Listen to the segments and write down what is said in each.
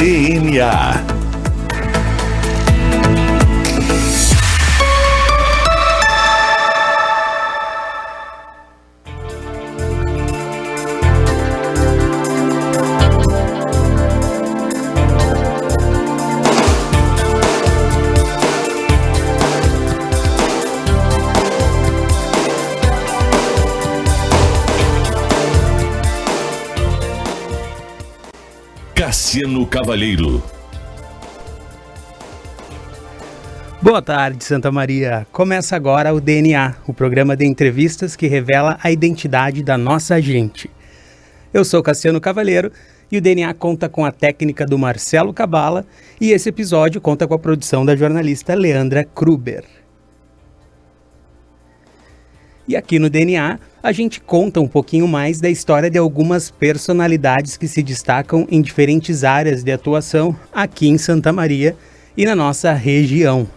DNA. Cassiano Cavaleiro. Boa tarde, Santa Maria. Começa agora o DNA, o programa de entrevistas que revela a identidade da nossa gente. Eu sou Cassiano Cavaleiro e o DNA conta com a técnica do Marcelo Cabala e esse episódio conta com a produção da jornalista Leandra Kruber. E aqui no DNA, a gente conta um pouquinho mais da história de algumas personalidades que se destacam em diferentes áreas de atuação aqui em Santa Maria e na nossa região.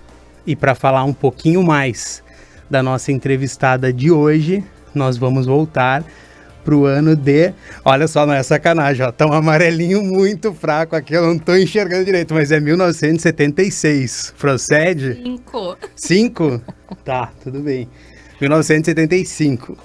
E para falar um pouquinho mais da nossa entrevistada de hoje, nós vamos voltar para o ano de... Olha só, não é sacanagem, ó, tá um amarelinho muito fraco aqui, eu não estou enxergando direito, mas é 1976. Procede? 5? Tá, tudo bem. 1975.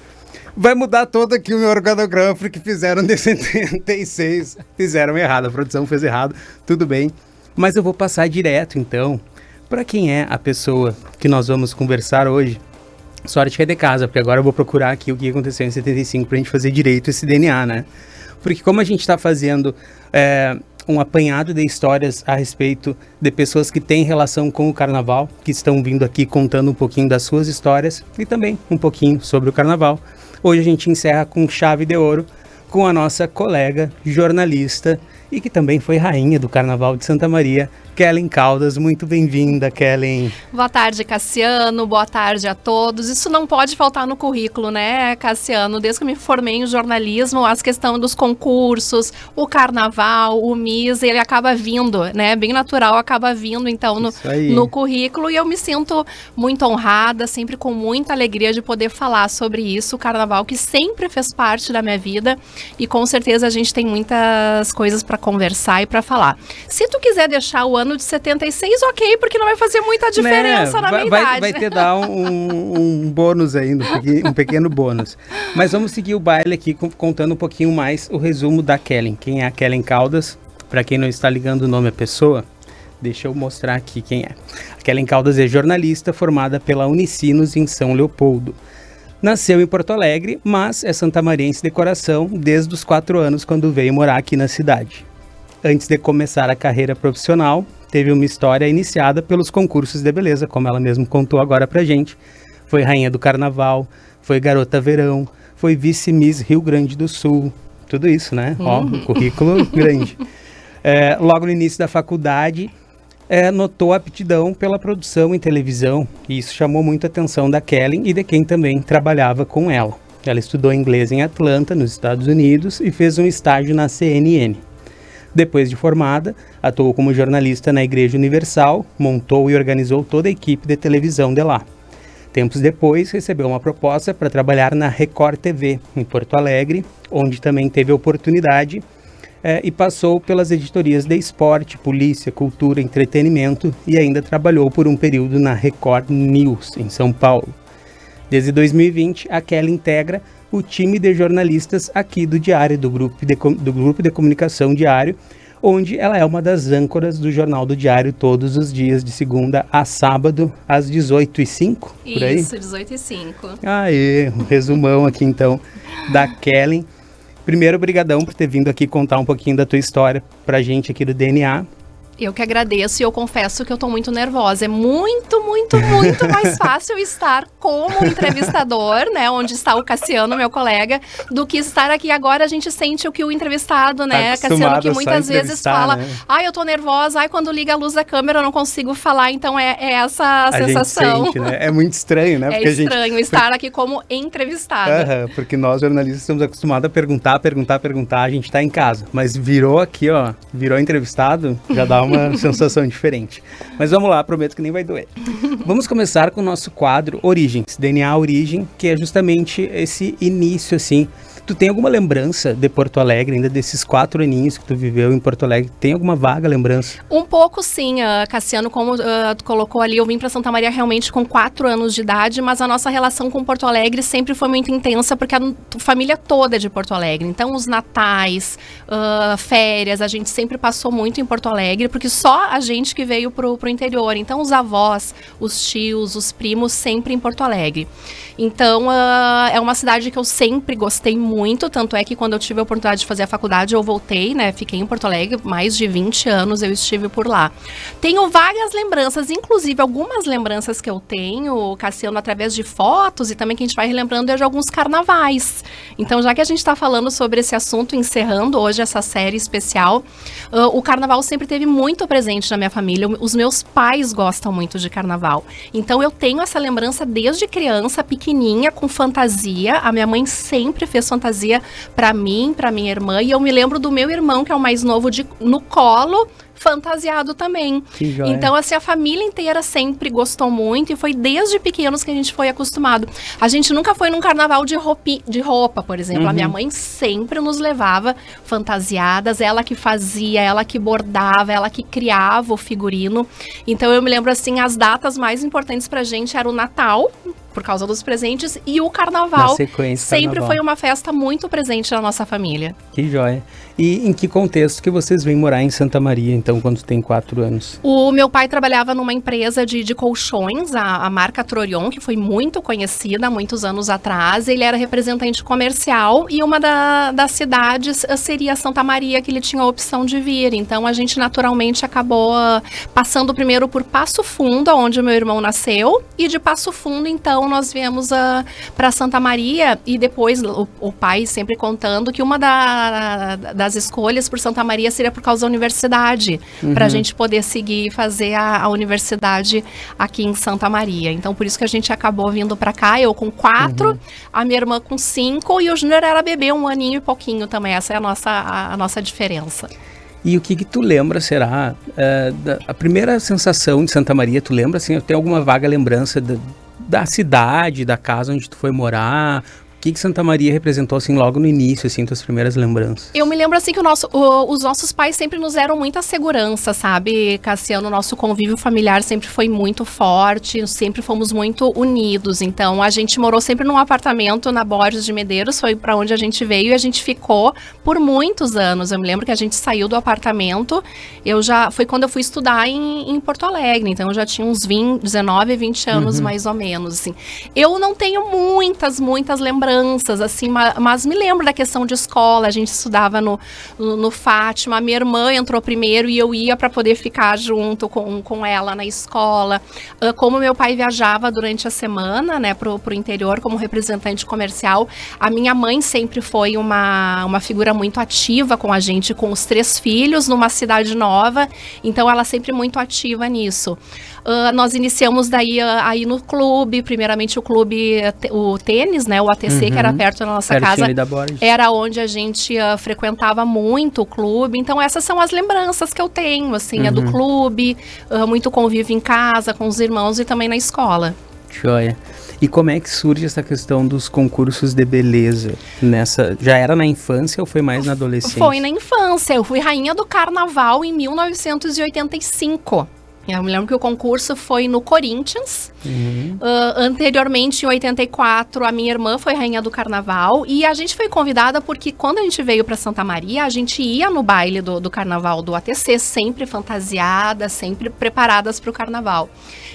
Vai mudar todo aqui o meu organograma porque fizeram de 76. Fizeram errado, a produção fez errado, tudo bem. Mas eu vou passar direto então para quem é a pessoa que nós vamos conversar hoje. Sorte que é de casa, porque agora eu vou procurar aqui o que aconteceu em 75 pra gente fazer direito esse DNA, né? Porque como a gente tá fazendo um apanhado de histórias a respeito de pessoas que têm relação com o carnaval, que estão vindo aqui contando um pouquinho das suas histórias e também um pouquinho sobre o carnaval. Hoje a gente encerra com chave de ouro com a nossa colega jornalista e que também foi rainha do Carnaval de Santa Maria, Kellen Caldas. Muito bem-vinda, Kellen. Boa tarde, Cassiano. Boa tarde a todos. Isso não pode faltar no currículo, né, Cassiano? Desde que eu me formei em jornalismo, as questões dos concursos, o Carnaval, o MIS, ele acaba vindo, né? Bem natural, acaba vindo, então, no currículo. E eu me sinto muito honrada, sempre com muita alegria de poder falar sobre isso, o Carnaval, que sempre fez parte da minha vida. E com certeza a gente tem muitas coisas para conversar e para falar. Se tu quiser deixar o ano de 76, ok, porque não vai fazer muita diferença na minha idade. Vai ter dar um bônus ainda, um pequeno bônus. Mas vamos seguir o baile aqui contando um pouquinho mais o resumo da Kellen. Quem é a Kellen Caldas? Para quem não está ligando o nome à pessoa, deixa eu mostrar aqui quem é. A Kellen Caldas é jornalista formada pela Unicinos em São Leopoldo. Nasceu em Porto Alegre, mas é santamariense de coração desde os 4 anos, quando veio morar aqui na cidade. Antes de começar a carreira profissional, teve uma história iniciada pelos concursos de beleza, como ela mesma contou agora pra gente. Foi rainha do Carnaval, foi garota verão, foi vice-miss Rio Grande do Sul. Tudo isso, né? Ó, um currículo grande. Logo no início da faculdade, notou aptidão pela produção em televisão, e isso chamou muito a atenção da Kellen e de quem também trabalhava com ela. Ela estudou inglês em Atlanta, nos Estados Unidos, e fez um estágio na CNN. Depois de formada, atuou como jornalista na Igreja Universal, montou e organizou toda a equipe de televisão de lá. Tempos depois, recebeu uma proposta para trabalhar na Record TV, em Porto Alegre, onde também teve a oportunidade e passou pelas editorias de esporte, polícia, cultura, entretenimento e ainda trabalhou por um período na Record News, em São Paulo. Desde 2020, a Kellen integra o time de jornalistas aqui do Diário, do grupo de comunicação Diário, onde ela é uma das âncoras do Jornal do Diário todos os dias, de segunda a sábado, às 18h05, por aí? Isso, 18h05. Aê, um resumão aqui então da Kellen. Primeiro, brigadão por ter vindo aqui contar um pouquinho da tua história pra gente aqui do DNA. Eu que agradeço e eu confesso que eu tô muito nervosa. É muito, muito, muito mais fácil estar como entrevistador, né, onde está o Cassiano, meu colega, do que estar aqui agora. A gente sente o que o entrevistado, né, Cassiano, que muitas vezes fala, né? Ai, eu tô nervosa, ai, quando liga a luz da câmera eu não consigo falar, então é essa a sensação. Gente sente, né? É muito estranho, né? Porque estranho estar aqui como entrevistada. Porque nós jornalistas estamos acostumados a perguntar, a gente tá em casa, mas virou aqui, ó, virou entrevistado, já dá uma sensação diferente. Mas vamos lá, prometo que nem vai doer. Vamos começar com o nosso quadro Origens, DNA Origem, que é justamente esse início, assim, Tu tem alguma lembrança de Porto Alegre, ainda desses 4 aninhos que tu viveu em Porto Alegre? Tem alguma vaga lembrança? Um pouco sim, Cassiano, como tu colocou ali, eu vim para Santa Maria realmente com 4 anos de idade, mas a nossa relação com Porto Alegre sempre foi muito intensa, porque a família toda é de Porto Alegre. Então, os natais, férias, a gente sempre passou muito em Porto Alegre, porque só a gente que veio pro interior. Então, os avós, os tios, os primos, sempre em Porto Alegre. Então, é uma cidade que eu sempre gostei muito, tanto é que quando eu tive a oportunidade de fazer a faculdade, eu voltei, né? Fiquei em Porto Alegre, mais de 20 anos eu estive por lá. Tenho várias lembranças, inclusive algumas lembranças que eu tenho, Cassiano, através de fotos e também que a gente vai relembrando de alguns carnavais. Então, já que a gente está falando sobre esse assunto, encerrando hoje essa série especial, o carnaval sempre teve muito presente na minha família. Os meus pais gostam muito de carnaval. Então, eu tenho essa lembrança desde criança, pequenininha, com fantasia. A minha mãe sempre fez fantasia para mim, para minha irmã. E eu me lembro do meu irmão, que é o mais novo, no colo, fantasiado também. Então, assim, a família inteira sempre gostou muito e foi desde pequenos que a gente foi acostumado. A gente nunca foi num carnaval de roupa, por exemplo. A minha mãe sempre nos levava fantasiadas, ela que fazia, ela que bordava, ela que criava o figurino. Então, eu me lembro, assim, as datas mais importantes pra gente era o Natal, por causa dos presentes, e o Carnaval sempre foi uma festa muito presente na nossa família. Que joia. E em que contexto que vocês vêm morar em Santa Maria, então, quando tem 4 anos? O meu pai trabalhava numa empresa de colchões, a marca Trorion, que foi muito conhecida há muitos anos atrás. Ele era representante comercial e uma das cidades seria Santa Maria, que ele tinha a opção de vir. Então, a gente naturalmente acabou passando primeiro por Passo Fundo, onde o meu irmão nasceu, e de Passo Fundo, então, nós viemos para Santa Maria, e depois o pai sempre contando que uma das escolhas por Santa Maria seria por causa da universidade, para a gente poder seguir e fazer a universidade aqui em Santa Maria. Então, por isso que a gente acabou vindo para cá, eu com 4, a minha irmã com 5, e o Júnior era bebê, 1 aninho e pouquinho também. Essa é a nossa diferença. E o que tu lembra, será, a primeira sensação de Santa Maria? Tu lembra, assim, tem alguma vaga lembrança da cidade, da casa onde tu foi morar? O que Santa Maria representou, assim, logo no início, assim, tuas primeiras lembranças? Eu me lembro, assim, que os nossos pais sempre nos deram muita segurança, sabe, Cassiano? O nosso convívio familiar sempre foi muito forte, sempre fomos muito unidos. Então, a gente morou sempre num apartamento na Borges de Medeiros, foi para onde a gente veio, e a gente ficou por muitos anos. Eu me lembro que a gente saiu do apartamento, foi quando eu fui estudar em Porto Alegre, então eu já tinha uns 19, 20 anos, mais ou menos, assim. Eu não tenho muitas lembranças, assim, mas me lembro da questão de escola. A gente estudava no Fátima, a minha irmã entrou primeiro e eu ia para poder ficar junto com ela na escola. Como meu pai viajava durante a semana, né, pro interior como representante comercial, a minha mãe sempre foi uma figura muito ativa com a gente, com os 3 filhos, numa cidade nova, então ela sempre muito ativa nisso. Nós iniciamos daí aí no clube, primeiramente o tênis, né, o ATC, que era perto da nossa casa, era onde a gente frequentava muito o clube. Então essas são as lembranças que eu tenho, assim, do clube, muito convívio em casa, com os irmãos e também na escola. Joia. E como é que surge essa questão dos concursos de beleza? Já era na infância ou foi mais na adolescência? Foi na infância, eu fui rainha do carnaval em 1985. Eu me lembro que o concurso foi no Corinthians. Anteriormente, em 84, a minha irmã foi rainha do carnaval. E a gente foi convidada porque quando a gente veio para Santa Maria, a gente ia no baile do carnaval do ATC, sempre fantasiadas, sempre preparadas para o carnaval.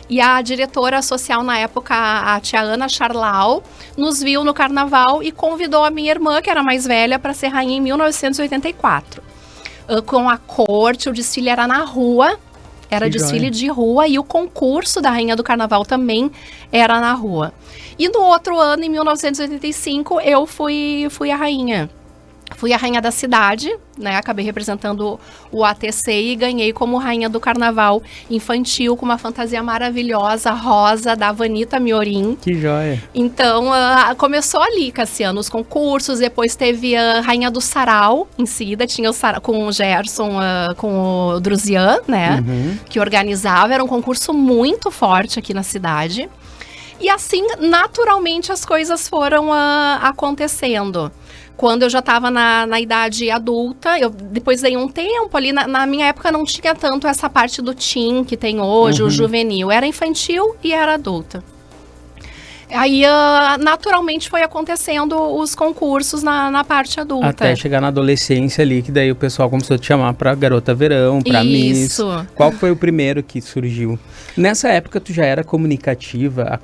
E a diretora social na época, a tia Ana Charlau, nos viu no carnaval e convidou a minha irmã, que era mais velha, para ser rainha em 1984. Com a corte, o desfile era na rua. Era desfile de rua e o concurso da Rainha do Carnaval também era na rua. E no outro ano, em 1985, eu fui a rainha. Fui a rainha da cidade, né? Acabei representando o ATC e ganhei como rainha do carnaval infantil com uma fantasia maravilhosa, rosa, da Vanita Miorim. Que joia! Então, começou ali, Cassiano, os concursos. Depois teve a rainha do sarau, em seguida tinha o sarau com o Gerson, com o Druzian, né? Que organizava. Era um concurso muito forte aqui na cidade. E assim, naturalmente, as coisas foram acontecendo. quando eu já estava na idade adulta, eu depois dei um tempo ali, na minha época não tinha tanto essa parte do teen que tem hoje, o juvenil, era infantil e era adulta. Aí, naturalmente, foi acontecendo os concursos na parte adulta. Até chegar na adolescência ali, que daí o pessoal começou a te chamar pra Garota Verão, pra Miss. Qual foi o primeiro que surgiu? Nessa época, tu já era comunicativa?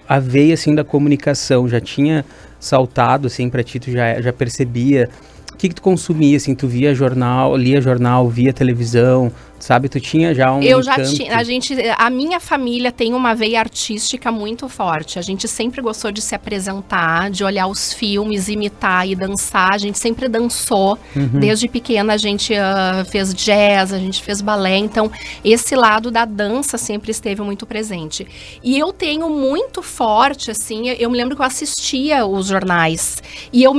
A veia, assim, da comunicação já tinha saltado, assim, pra ti? Tu já percebia? O que tu consumia, assim? Tu via jornal, lia jornal, via televisão, sabe? Tu tinha já um Eu já tinha, a minha família tem uma veia artística muito forte. A gente sempre gostou de se apresentar, de olhar os filmes, imitar e dançar. A gente sempre dançou. Desde pequena a gente fez jazz, a gente fez balé. Então, esse lado da dança sempre esteve muito presente. E eu tenho muito forte, assim, eu me lembro que eu assistia os jornais. E eu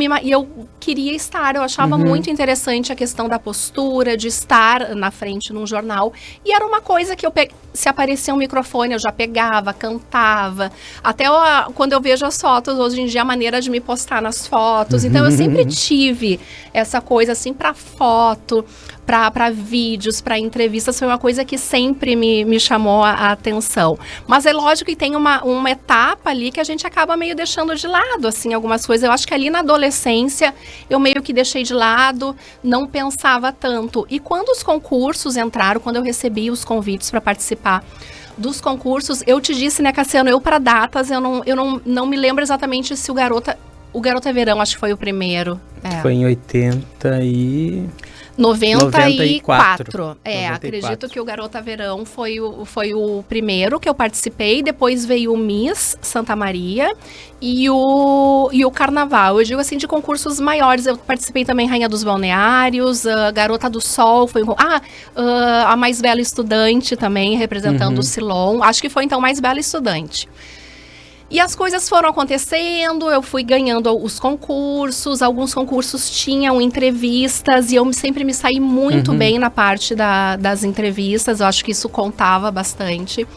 queria estar, eu achava muito interessante a questão da postura, de estar na frente num jornal, e era uma coisa que se aparecia um microfone, eu já pegava, cantava, até quando eu vejo as fotos, hoje em dia, a maneira de me postar nas fotos, então eu sempre tive essa coisa assim para foto, para vídeos, para entrevistas, foi uma coisa que sempre me chamou a atenção. Mas é lógico que tem uma etapa ali que a gente acaba meio deixando de lado, assim, algumas coisas. Eu acho que ali na adolescência eu meio que deixei de lado, não pensava tanto. E quando os concursos entraram, quando eu recebi os convites para participar dos concursos, eu te disse, né, Cassiano, eu para datas, eu não me lembro exatamente se o Garota Verão, acho que foi o primeiro. Foi em 94. 94. Acredito que o Garota Verão foi o primeiro que eu participei. Depois veio o Miss Santa Maria e o Carnaval. Eu digo assim, de concursos maiores. Eu participei também Rainha dos Balneários, Garota do Sol. A Mais Bela Estudante também, representando o Silon. Acho que foi então Mais Bela Estudante. E as coisas foram acontecendo, eu fui ganhando os concursos, alguns concursos tinham entrevistas e eu sempre me saí muito bem na parte das entrevistas, eu acho que isso contava bastante.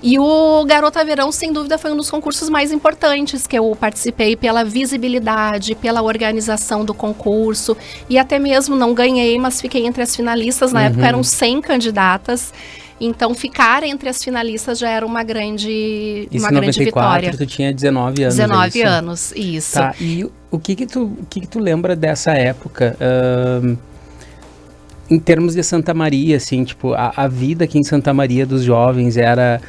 E o Garota Verão, sem dúvida, foi um dos concursos mais importantes que eu participei pela visibilidade, pela organização do concurso e até mesmo não ganhei, mas fiquei entre as finalistas, na época eram 100 candidatas. Então, ficar entre as finalistas já era uma grande vitória. Tu tinha 19 anos. 19 anos, isso. Tá, e o que tu lembra dessa época, em termos de Santa Maria, assim, tipo, a vida aqui em Santa Maria dos jovens era...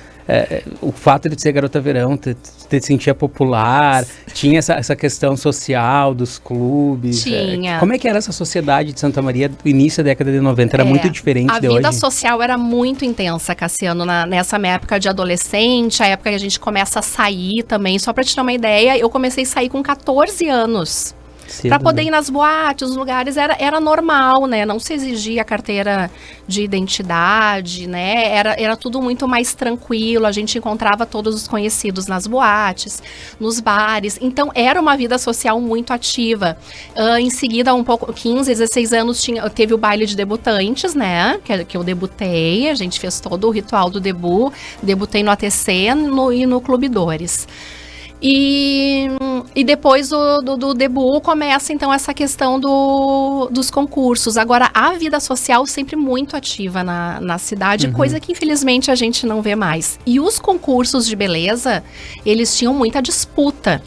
o fato de ser Garota Verão, te sentia popular, tinha essa questão social dos clubes. Tinha. Como é que era essa sociedade de Santa Maria do início da década de 90? Era muito diferente de hoje? A vida social era muito intensa, Cassiano, nessa minha época de adolescente, a época que a gente começa a sair também. Só pra te dar uma ideia, eu comecei a sair com 14 anos. Para poder ir nas boates, os lugares, era normal, né? Não se exigia carteira de identidade, né? Era tudo muito mais tranquilo, a gente encontrava todos os conhecidos nas boates, nos bares. Então, era uma vida social muito ativa. Em seguida, 15, 16 anos, teve o baile de debutantes, né? Que eu debutei, a gente fez todo o ritual do debut. Debutei no ATC e no Clube Dores. E depois do debut começa então essa questão dos concursos. Agora, a vida social sempre muito ativa na cidade, coisa que infelizmente a gente não vê mais. E os concursos de beleza, eles tinham muita disputa.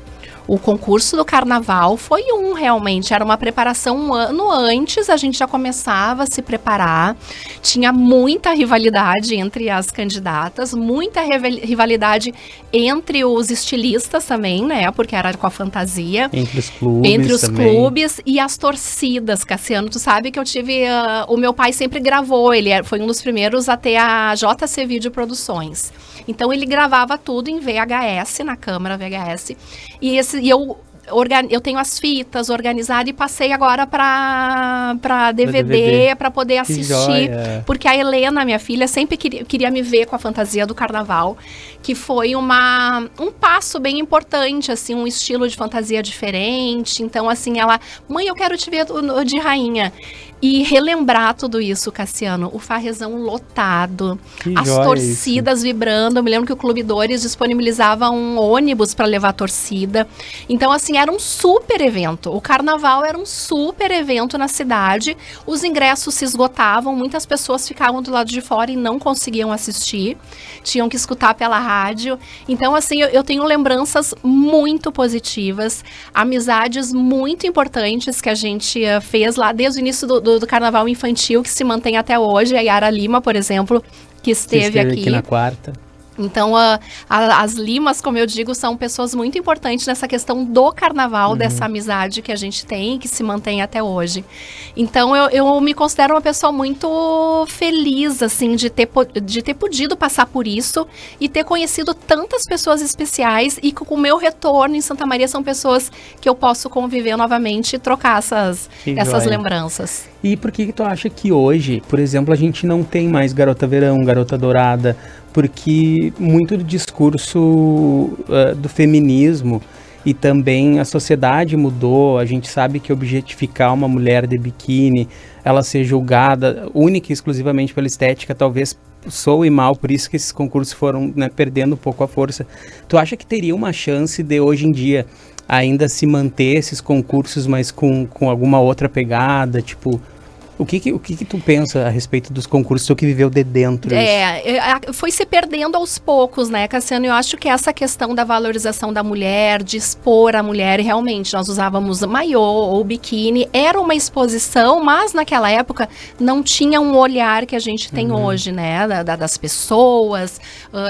O concurso do Carnaval foi realmente, era uma preparação um ano antes, a gente já começava a se preparar, tinha muita rivalidade entre as candidatas, muita rivalidade entre os estilistas também, né, porque era com a fantasia. Entre os clubes e as torcidas, Cassiano, tu sabe que eu tive, o meu pai sempre gravou, ele foi um dos primeiros a ter a JC Vídeo Produções. Então ele gravava tudo em VHS, na câmera VHS, e eu tenho as fitas organizadas e passei agora para DVD para poder assistir, porque a Helena, minha filha, sempre queria me ver com a fantasia do Carnaval, que foi um passo bem importante, assim, um estilo de fantasia diferente. Então, assim, mãe, eu quero te ver de rainha. E relembrar tudo isso, Cassiano, o Farrezão lotado, as torcidas vibrando. Eu me lembro que o Clube Dores disponibilizava um ônibus para levar a torcida. Então, assim, era um super evento. O carnaval era um super evento na cidade. Os ingressos se esgotavam, muitas pessoas ficavam do lado de fora e não conseguiam assistir. Tinham que escutar pela rádio. Então, assim, eu tenho lembranças muito positivas, amizades muito importantes que a gente fez lá desde o início do carnaval infantil, que se mantém até hoje. A Yara Lima, por exemplo, que esteve aqui na quarta. Então, as Limas, como eu digo, são pessoas muito importantes nessa questão do carnaval, dessa amizade que a gente tem e que se mantém até hoje. Então, eu me considero uma pessoa muito feliz, assim, de ter podido passar por isso e ter conhecido tantas pessoas especiais, e com o meu retorno em Santa Maria são pessoas que eu posso conviver novamente e trocar essas lembranças. E por que tu acha que hoje, por exemplo, a gente não tem mais Garota Verão, Garota Dourada? Porque muito do discurso do feminismo e também a sociedade mudou. A gente sabe que objetificar uma mulher de biquíni, ela ser julgada única e exclusivamente pela estética, talvez soe mal, por isso que esses concursos foram, né, perdendo um pouco a força. Tu acha que teria uma chance de hoje em dia ainda se manter esses concursos, mas com alguma outra pegada, tipo... O que tu pensa a respeito dos concursos, tu que viveu de dentro? Foi se perdendo aos poucos, né, Cassiano? Eu acho que essa questão da valorização da mulher, de expor a mulher, realmente, nós usávamos maiô ou biquíni, era uma exposição, mas naquela época não tinha um olhar que a gente tem hoje, né, das pessoas,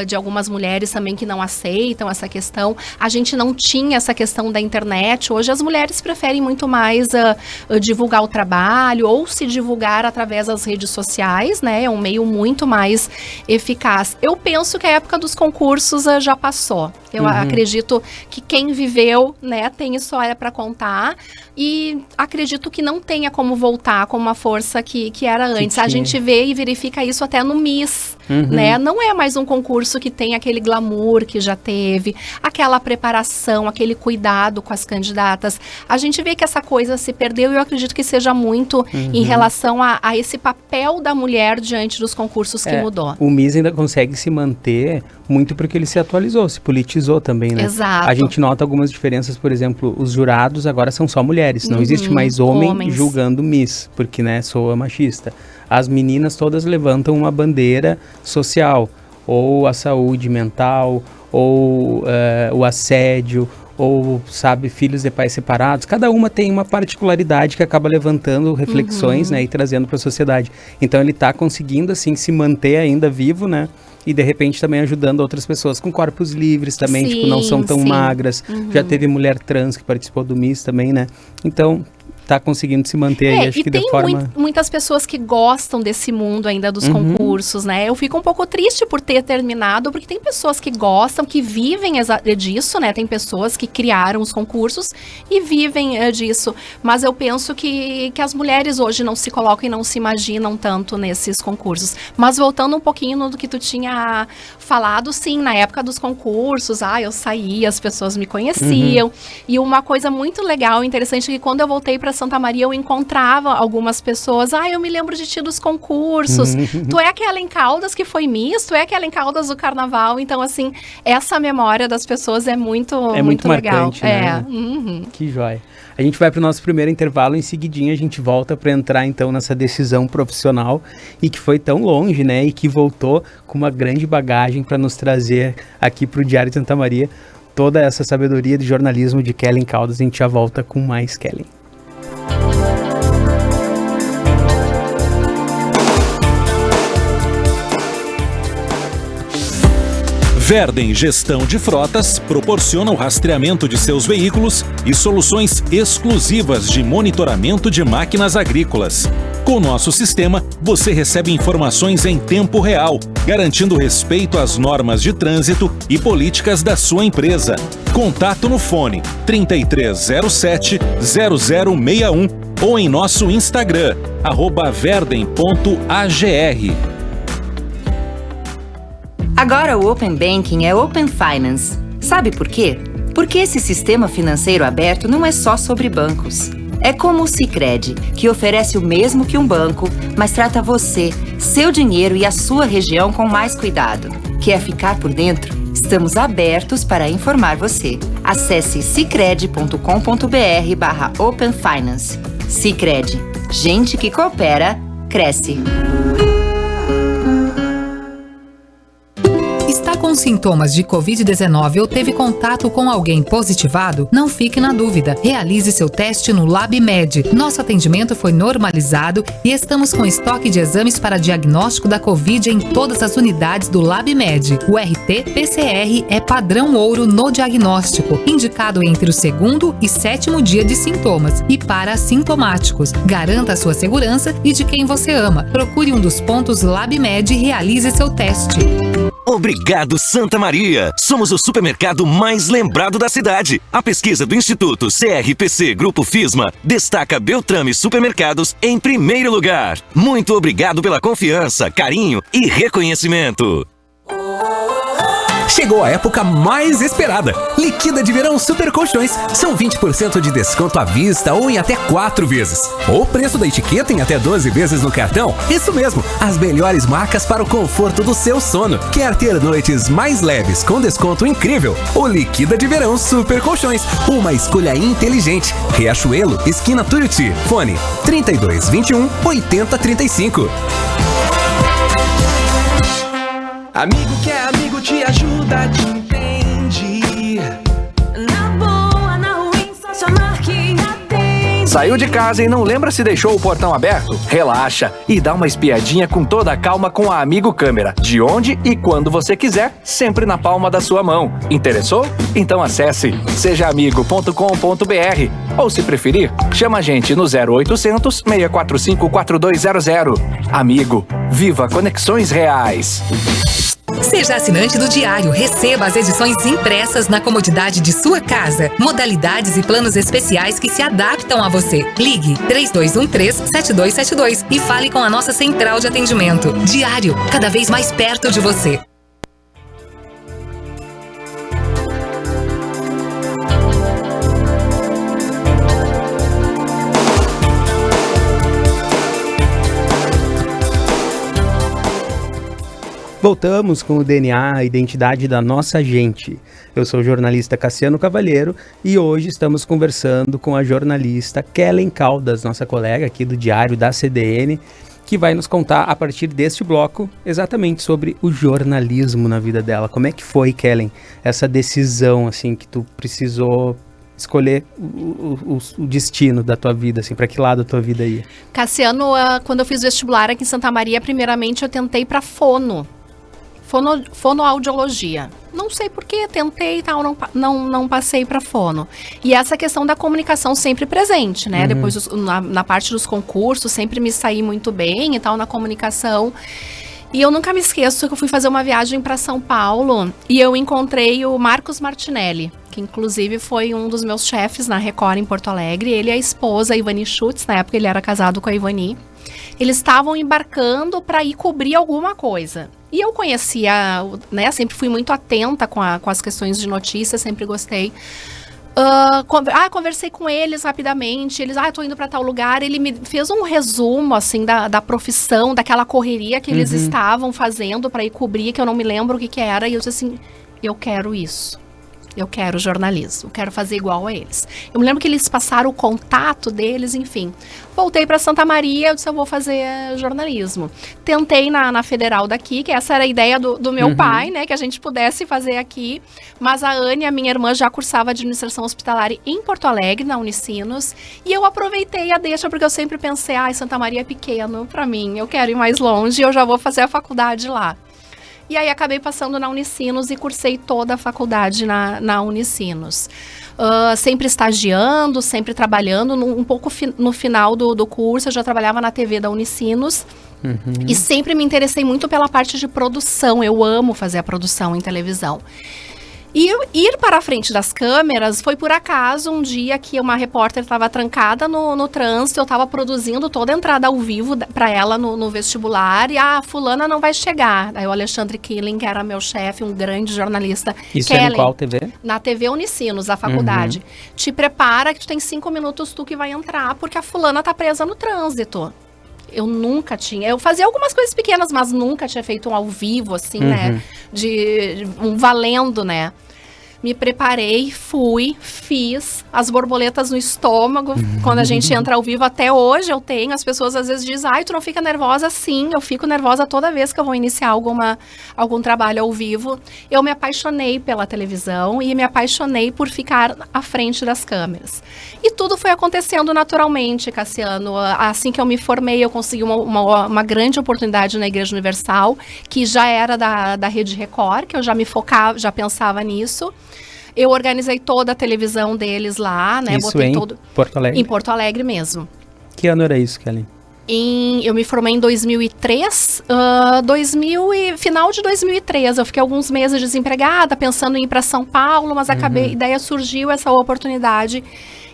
de algumas mulheres também que não aceitam essa questão. A gente não tinha essa questão da internet. Hoje as mulheres preferem muito mais divulgar o trabalho ou se divulgar através das redes sociais, né? É um meio muito mais eficaz. Eu penso que a época dos concursos já passou. Eu acredito que quem viveu, né, tem história para contar, e acredito que não tenha como voltar com uma força que era antes. A gente vê e verifica isso até no Miss, né? Não é mais um concurso que tem aquele glamour que já teve, aquela preparação, aquele cuidado com as candidatas. A gente vê que essa coisa se perdeu, e eu acredito que seja muito em relação a esse papel da mulher diante dos concursos que mudou. O Miss ainda consegue se manter muito porque ele se atualizou, se politizou também, né? Exato. A gente nota algumas diferenças, por exemplo, os jurados agora são só mulheres, não existe mais homens julgando Miss, porque, né, soa machista. As meninas todas levantam uma bandeira social, ou a saúde mental, ou o assédio, ou, sabe, filhos de pais separados. Cada uma tem uma particularidade que acaba levantando reflexões, né, e trazendo para a sociedade. Então ele está conseguindo, assim, se manter ainda vivo, né? E de repente também ajudando outras pessoas com corpos livres também, tipo, não são tão magras. Já teve mulher trans que participou do Miss também, né? Então, tá conseguindo se manter aí, acho que de forma... tem muitas pessoas que gostam desse mundo ainda dos concursos, né? Eu fico um pouco triste por ter terminado, porque tem pessoas que gostam, que vivem disso, né? Tem pessoas que criaram os concursos e vivem disso. Mas eu penso que as mulheres hoje não se colocam e não se imaginam tanto nesses concursos. Mas voltando um pouquinho no que tu tinha falado, sim, na época dos concursos, eu saía, as pessoas me conheciam. E uma coisa muito legal, interessante, é que quando eu voltei para Santa Maria, eu encontrava algumas pessoas. Eu me lembro de ti dos concursos. Tu é aquela em Caldas que foi Miss? Tu é aquela em Caldas do Carnaval? Então, assim, essa memória das pessoas é muito legal. Marcante, né? Que joia. A gente vai para o nosso primeiro intervalo, em seguidinho a gente volta para entrar então nessa decisão profissional e que foi tão longe, né? E que voltou com uma grande bagagem para nos trazer aqui para o Diário de Santa Maria toda essa sabedoria de jornalismo de Kellen Caldas. A gente já volta com mais Kellen. Verden Gestão de Frotas proporciona o rastreamento de seus veículos e soluções exclusivas de monitoramento de máquinas agrícolas. Com nosso sistema, você recebe informações em tempo real, garantindo respeito às normas de trânsito e políticas da sua empresa. Contato no fone 3307-0061 ou em nosso Instagram, @verden.agr. Agora o Open Banking é Open Finance. Sabe por quê? Porque esse sistema financeiro aberto não é só sobre bancos. É como o Sicredi, que oferece o mesmo que um banco, mas trata você, seu dinheiro e a sua região com mais cuidado. Quer ficar por dentro? Estamos abertos para informar você. Acesse sicredi.com.br/Open Finance. Sicredi. Gente que coopera, cresce. Está com sintomas de Covid-19 ou teve contato com alguém positivado? Não fique na dúvida. Realize seu teste no LabMed. Nosso atendimento foi normalizado e estamos com estoque de exames para diagnóstico da Covid em todas as unidades do LabMed. O RT-PCR é padrão ouro no diagnóstico, indicado entre o 2º e 7º dia de sintomas e para assintomáticos. Garanta a sua segurança e de quem você ama. Procure um dos pontos LabMed e realize seu teste. Obrigado, Santa Maria! Somos o supermercado mais lembrado da cidade. A pesquisa do Instituto CRPC Grupo FISMA destaca Beltrame Supermercados em primeiro lugar. Muito obrigado pela confiança, carinho e reconhecimento. Chegou a época mais esperada. Liquida de verão Super Colchões. São 20% de desconto à vista ou em até 4 vezes. Ou preço da etiqueta em até 12 vezes no cartão. Isso mesmo, as melhores marcas para o conforto do seu sono. Quer ter noites mais leves com desconto incrível? O Liquida de verão Super Colchões. Uma escolha inteligente. Riachuelo, esquina Tuiuti. Fone 3221 8035. Amigo que é amigo te ajuda, te entende. Na boa, na ruim, só chamar que atende. Saiu de casa e não lembra se deixou o portão aberto? Relaxa e dá uma espiadinha com toda a calma com a Amigo Câmera. De onde e quando você quiser, sempre na palma da sua mão. Interessou? Então acesse sejaamigo.com.br ou, se preferir, chama a gente no 0800 645 4200. Amigo, viva conexões reais. Seja assinante do Diário, receba as edições impressas na comodidade de sua casa. Modalidades e planos especiais que se adaptam a você. Ligue 3213-7272 e fale com a nossa central de atendimento. Diário, cada vez mais perto de você. Voltamos com o DNA, a identidade da nossa gente. Eu sou o jornalista Cassiano Cavalheiro e hoje estamos conversando com a jornalista Kellen Caldas, nossa colega aqui do Diário da CDN, que vai nos contar a partir deste bloco exatamente sobre o jornalismo na vida dela. Como é que foi, Kellen, essa decisão assim que tu precisou escolher o destino da tua vida, assim, para que lado a tua vida ia? Cassiano, quando eu fiz vestibular aqui em Santa Maria, primeiramente eu tentei para fonoaudiologia. Não sei por que, tentei e tal, não passei para fono. E essa questão da comunicação sempre presente, né? Depois, na parte dos concursos, sempre me saí muito bem e tal, na comunicação. E eu nunca me esqueço que eu fui fazer uma viagem para São Paulo e eu encontrei o Marcos Martinelli, que inclusive foi um dos meus chefes na Record em Porto Alegre. Ele e a esposa, a Ivani Schutz, na época ele era casado com a Ivani. Eles estavam embarcando para ir cobrir alguma coisa. E eu conhecia, né, sempre fui muito atenta com as questões de notícias, sempre gostei. Conversei com eles rapidamente, eles, tô indo para tal lugar. Ele me fez um resumo, assim, da profissão, daquela correria que eles estavam fazendo para ir cobrir, que eu não me lembro o que era. E eu disse assim, eu quero isso. Eu quero jornalismo, quero fazer igual a eles. Eu me lembro que eles passaram o contato deles, enfim. Voltei para Santa Maria, eu disse, eu vou fazer jornalismo. Tentei na Federal daqui, que essa era a ideia do meu pai, né? Que a gente pudesse fazer aqui. Mas a Anne, a minha irmã, já cursava administração hospitalar em Porto Alegre, na Unicinos. E eu aproveitei a deixa, porque eu sempre pensei, Santa Maria é pequeno para mim, eu quero ir mais longe, eu já vou fazer a faculdade lá. E aí acabei passando na Unicinos e cursei toda a faculdade na Unicinos. Sempre estagiando, sempre trabalhando. Um pouco no final do curso, eu já trabalhava na TV da Unicinos. E sempre me interessei muito pela parte de produção. Eu amo fazer a produção em televisão. E ir para a frente das câmeras foi por acaso um dia que uma repórter estava trancada no trânsito, eu estava produzindo toda a entrada ao vivo para ela no vestibular, e a fulana não vai chegar. Aí o Alexandre Killing, que era meu chefe, um grande jornalista. Isso é em qual TV? Na TV Unicinos, a faculdade. Te prepara que tu tem 5 minutos tu que vai entrar, porque a fulana tá presa no trânsito. Eu nunca tinha. Eu fazia algumas coisas pequenas, mas nunca tinha feito um ao vivo, assim, né? De um valendo, né? Me preparei, fui, fiz as borboletas no estômago. Quando a gente entra ao vivo, até hoje eu tenho. As pessoas às vezes dizem, ai, tu não fica nervosa? Sim, eu fico nervosa toda vez que eu vou iniciar algum trabalho ao vivo. Eu me apaixonei pela televisão e me apaixonei por ficar à frente das câmeras. E tudo foi acontecendo naturalmente, Cassiano. Assim que eu me formei, eu consegui uma grande oportunidade na Igreja Universal, que já era da Rede Record, que eu já me focava, já pensava nisso. Eu organizei toda a televisão deles lá, né? Isso em Porto Alegre? Em Porto Alegre mesmo. Que ano era isso, Kelly? Eu me formei em 2003, final de 2003. Eu fiquei alguns meses desempregada, pensando em ir para São Paulo, mas acabei, daí surgiu essa oportunidade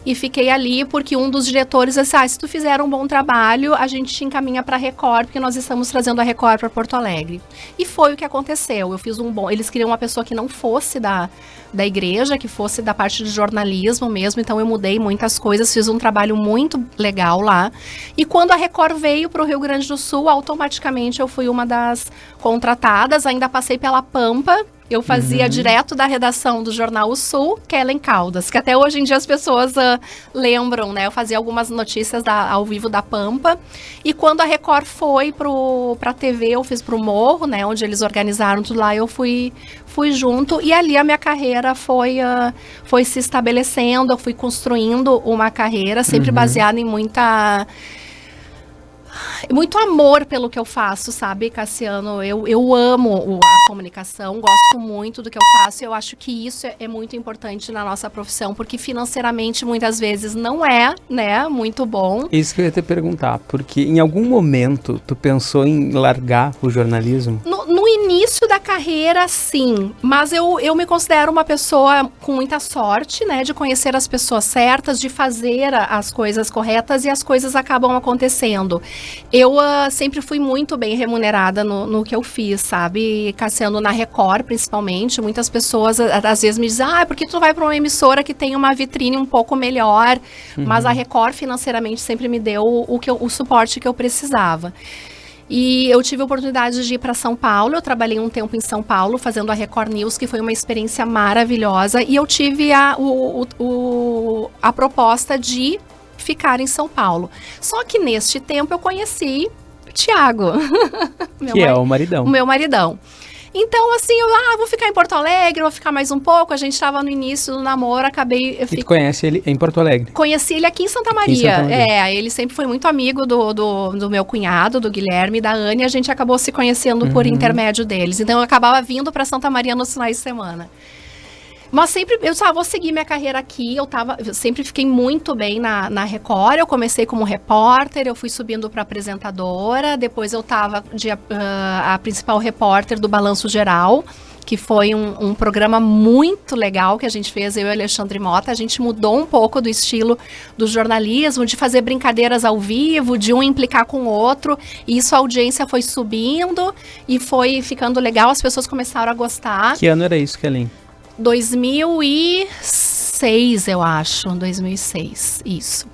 e fiquei ali porque um dos diretores disse, se tu fizer um bom trabalho, a gente te encaminha para a Record, porque nós estamos trazendo a Record para Porto Alegre. E foi o que aconteceu. Eu fiz eles queriam uma pessoa que não fosse da igreja, que fosse da parte de jornalismo mesmo, então eu mudei muitas coisas, fiz um trabalho muito legal lá. E quando a Record veio para o Rio Grande do Sul, automaticamente eu fui uma das contratadas, ainda passei pela Pampa. Eu fazia direto da redação do Jornal O Sul, Kellen Caldas, que até hoje em dia as pessoas lembram, né? Eu fazia algumas notícias ao vivo da Pampa. E quando a Record foi pra TV, eu fiz pro Morro, né? Onde eles organizaram tudo lá, eu fui junto. E ali a minha carreira foi se estabelecendo, eu fui construindo uma carreira, sempre baseada em muito amor pelo que eu faço, sabe, Cassiano? Eu amo a comunicação, gosto muito do que eu faço, e eu acho que isso é muito importante na nossa profissão, porque financeiramente muitas vezes não é, né, muito bom. Isso que eu ia te perguntar, porque em algum momento tu pensou em largar o jornalismo? No início da carreira, sim, mas eu me considero uma pessoa com muita sorte, né, de conhecer as pessoas certas, de fazer as coisas corretas, e as coisas acabam acontecendo. Eu sempre fui muito bem remunerada no que eu fiz, sabe? Cassiano, na Record, principalmente, muitas pessoas às vezes me dizem, por que tu vai para uma emissora que tem uma vitrine um pouco melhor? Mas a Record financeiramente sempre me deu o suporte que eu precisava. E eu tive a oportunidade de ir para São Paulo, eu trabalhei um tempo em São Paulo fazendo a Record News, que foi uma experiência maravilhosa, e eu tive a proposta de ficar em São Paulo. Só que neste tempo eu conheci o Thiago. Que é o maridão. O meu maridão. Então, assim, vou ficar em Porto Alegre, vou ficar mais um pouco. A gente estava no início do namoro, E tu conhece ele em Porto Alegre? Conheci ele aqui em Santa Maria. Ele sempre foi muito amigo do meu cunhado, do Guilherme e da Anne, e a gente acabou se conhecendo por intermédio deles. Então, eu acabava vindo para Santa Maria nos finais de semana. Mas sempre, eu vou seguir minha carreira aqui, eu sempre fiquei muito bem na Record. Eu comecei como repórter, eu fui subindo para apresentadora, depois eu estava a principal repórter do Balanço Geral, que foi um programa muito legal que a gente fez, eu e Alexandre Mota. A gente mudou um pouco do estilo do jornalismo, de fazer brincadeiras ao vivo, de um implicar com o outro, e isso a audiência foi subindo e foi ficando legal, as pessoas começaram a gostar. Que ano era isso, Kelly? 2006, eu acho. 2006, isso.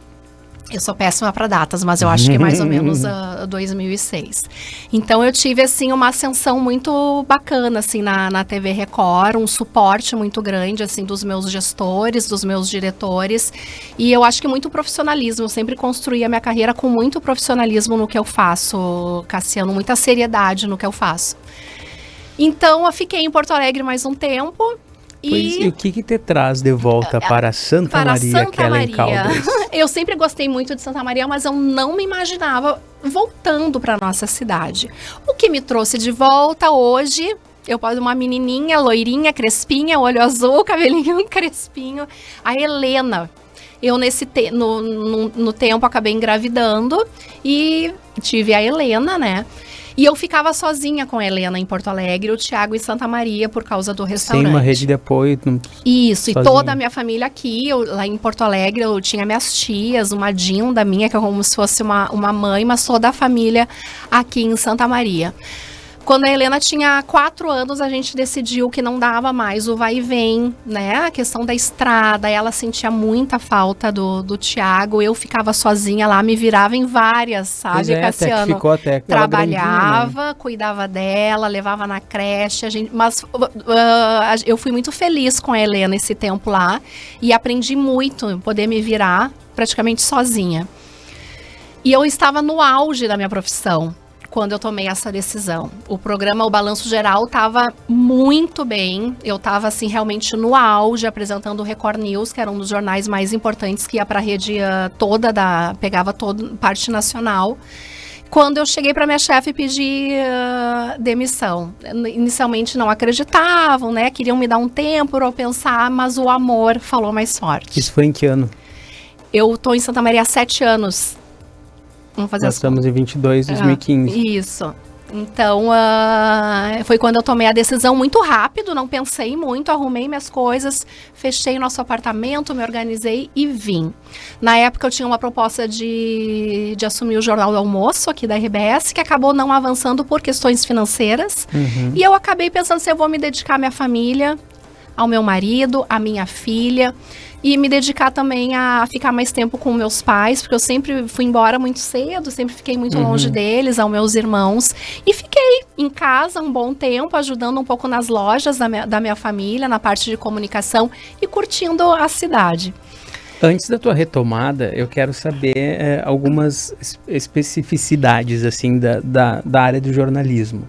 Eu sou péssima para datas, mas eu acho que é mais ou menos 2006. Então eu tive, assim, uma ascensão muito bacana, assim, na TV Record, um suporte muito grande, assim, dos meus gestores, dos meus diretores, e eu acho que muito profissionalismo. Eu sempre construí a minha carreira com muito profissionalismo no que eu faço, Cassiano, muita seriedade no que eu faço. Então eu fiquei em Porto Alegre mais um tempo. E o que te traz de volta para Santa Maria, Kellen Caldas? Eu sempre gostei muito de Santa Maria, mas eu não me imaginava voltando para nossa cidade. O que me trouxe de volta hoje, eu posso uma menininha, loirinha, crespinha, olho azul, cabelinho crespinho, a Helena. Eu no tempo acabei engravidando e tive a Helena, né? E eu ficava sozinha com a Helena em Porto Alegre, o Thiago em Santa Maria, por causa do restaurante. Sem uma rede de apoio. Isso, sozinha. E toda a minha família aqui, lá em Porto Alegre, eu tinha minhas tias, uma Dinda minha, que é como se fosse uma mãe, mas toda a família aqui em Santa Maria. Quando a Helena tinha 4 anos, a gente decidiu que não dava mais o vai e vem, né? A questão da estrada, ela sentia muita falta do Thiago, eu ficava sozinha lá, me virava em várias, sabe, Cassiano? Até que ficou até trabalhava, grandinha, né? Cuidava dela, levava na creche, mas eu fui muito feliz com a Helena esse tempo lá e aprendi muito em poder me virar praticamente sozinha. E eu estava no auge da minha profissão quando eu tomei essa decisão. O programa, o Balanço Geral, estava muito bem. Eu estava, assim, realmente no auge, apresentando o Record News, que era um dos jornais mais importantes, que ia para a rede toda, pegava toda parte nacional. Quando eu cheguei para minha chefe pedir demissão. Inicialmente não acreditavam, né? Queriam me dar um tempo para eu pensar, mas o amor falou mais forte. Isso foi em que ano? Eu estou em Santa Maria há 7 anos. Vamos fazer Nós estamos em 22, 2015. Isso. Então, foi quando eu tomei a decisão muito rápido, não pensei muito, arrumei minhas coisas, fechei nosso apartamento, me organizei e vim. Na época eu tinha uma proposta de assumir o Jornal do Almoço aqui da RBS, que acabou não avançando por questões financeiras. E eu acabei pensando se eu vou me dedicar à minha família, ao meu marido, à minha filha, e me dedicar também a ficar mais tempo com meus pais, porque eu sempre fui embora muito cedo, sempre fiquei muito longe deles, aos meus irmãos, e fiquei em casa um bom tempo, ajudando um pouco nas lojas da minha família, na parte de comunicação, e curtindo a cidade. Antes da tua retomada, eu quero saber algumas especificidades assim, da área do jornalismo.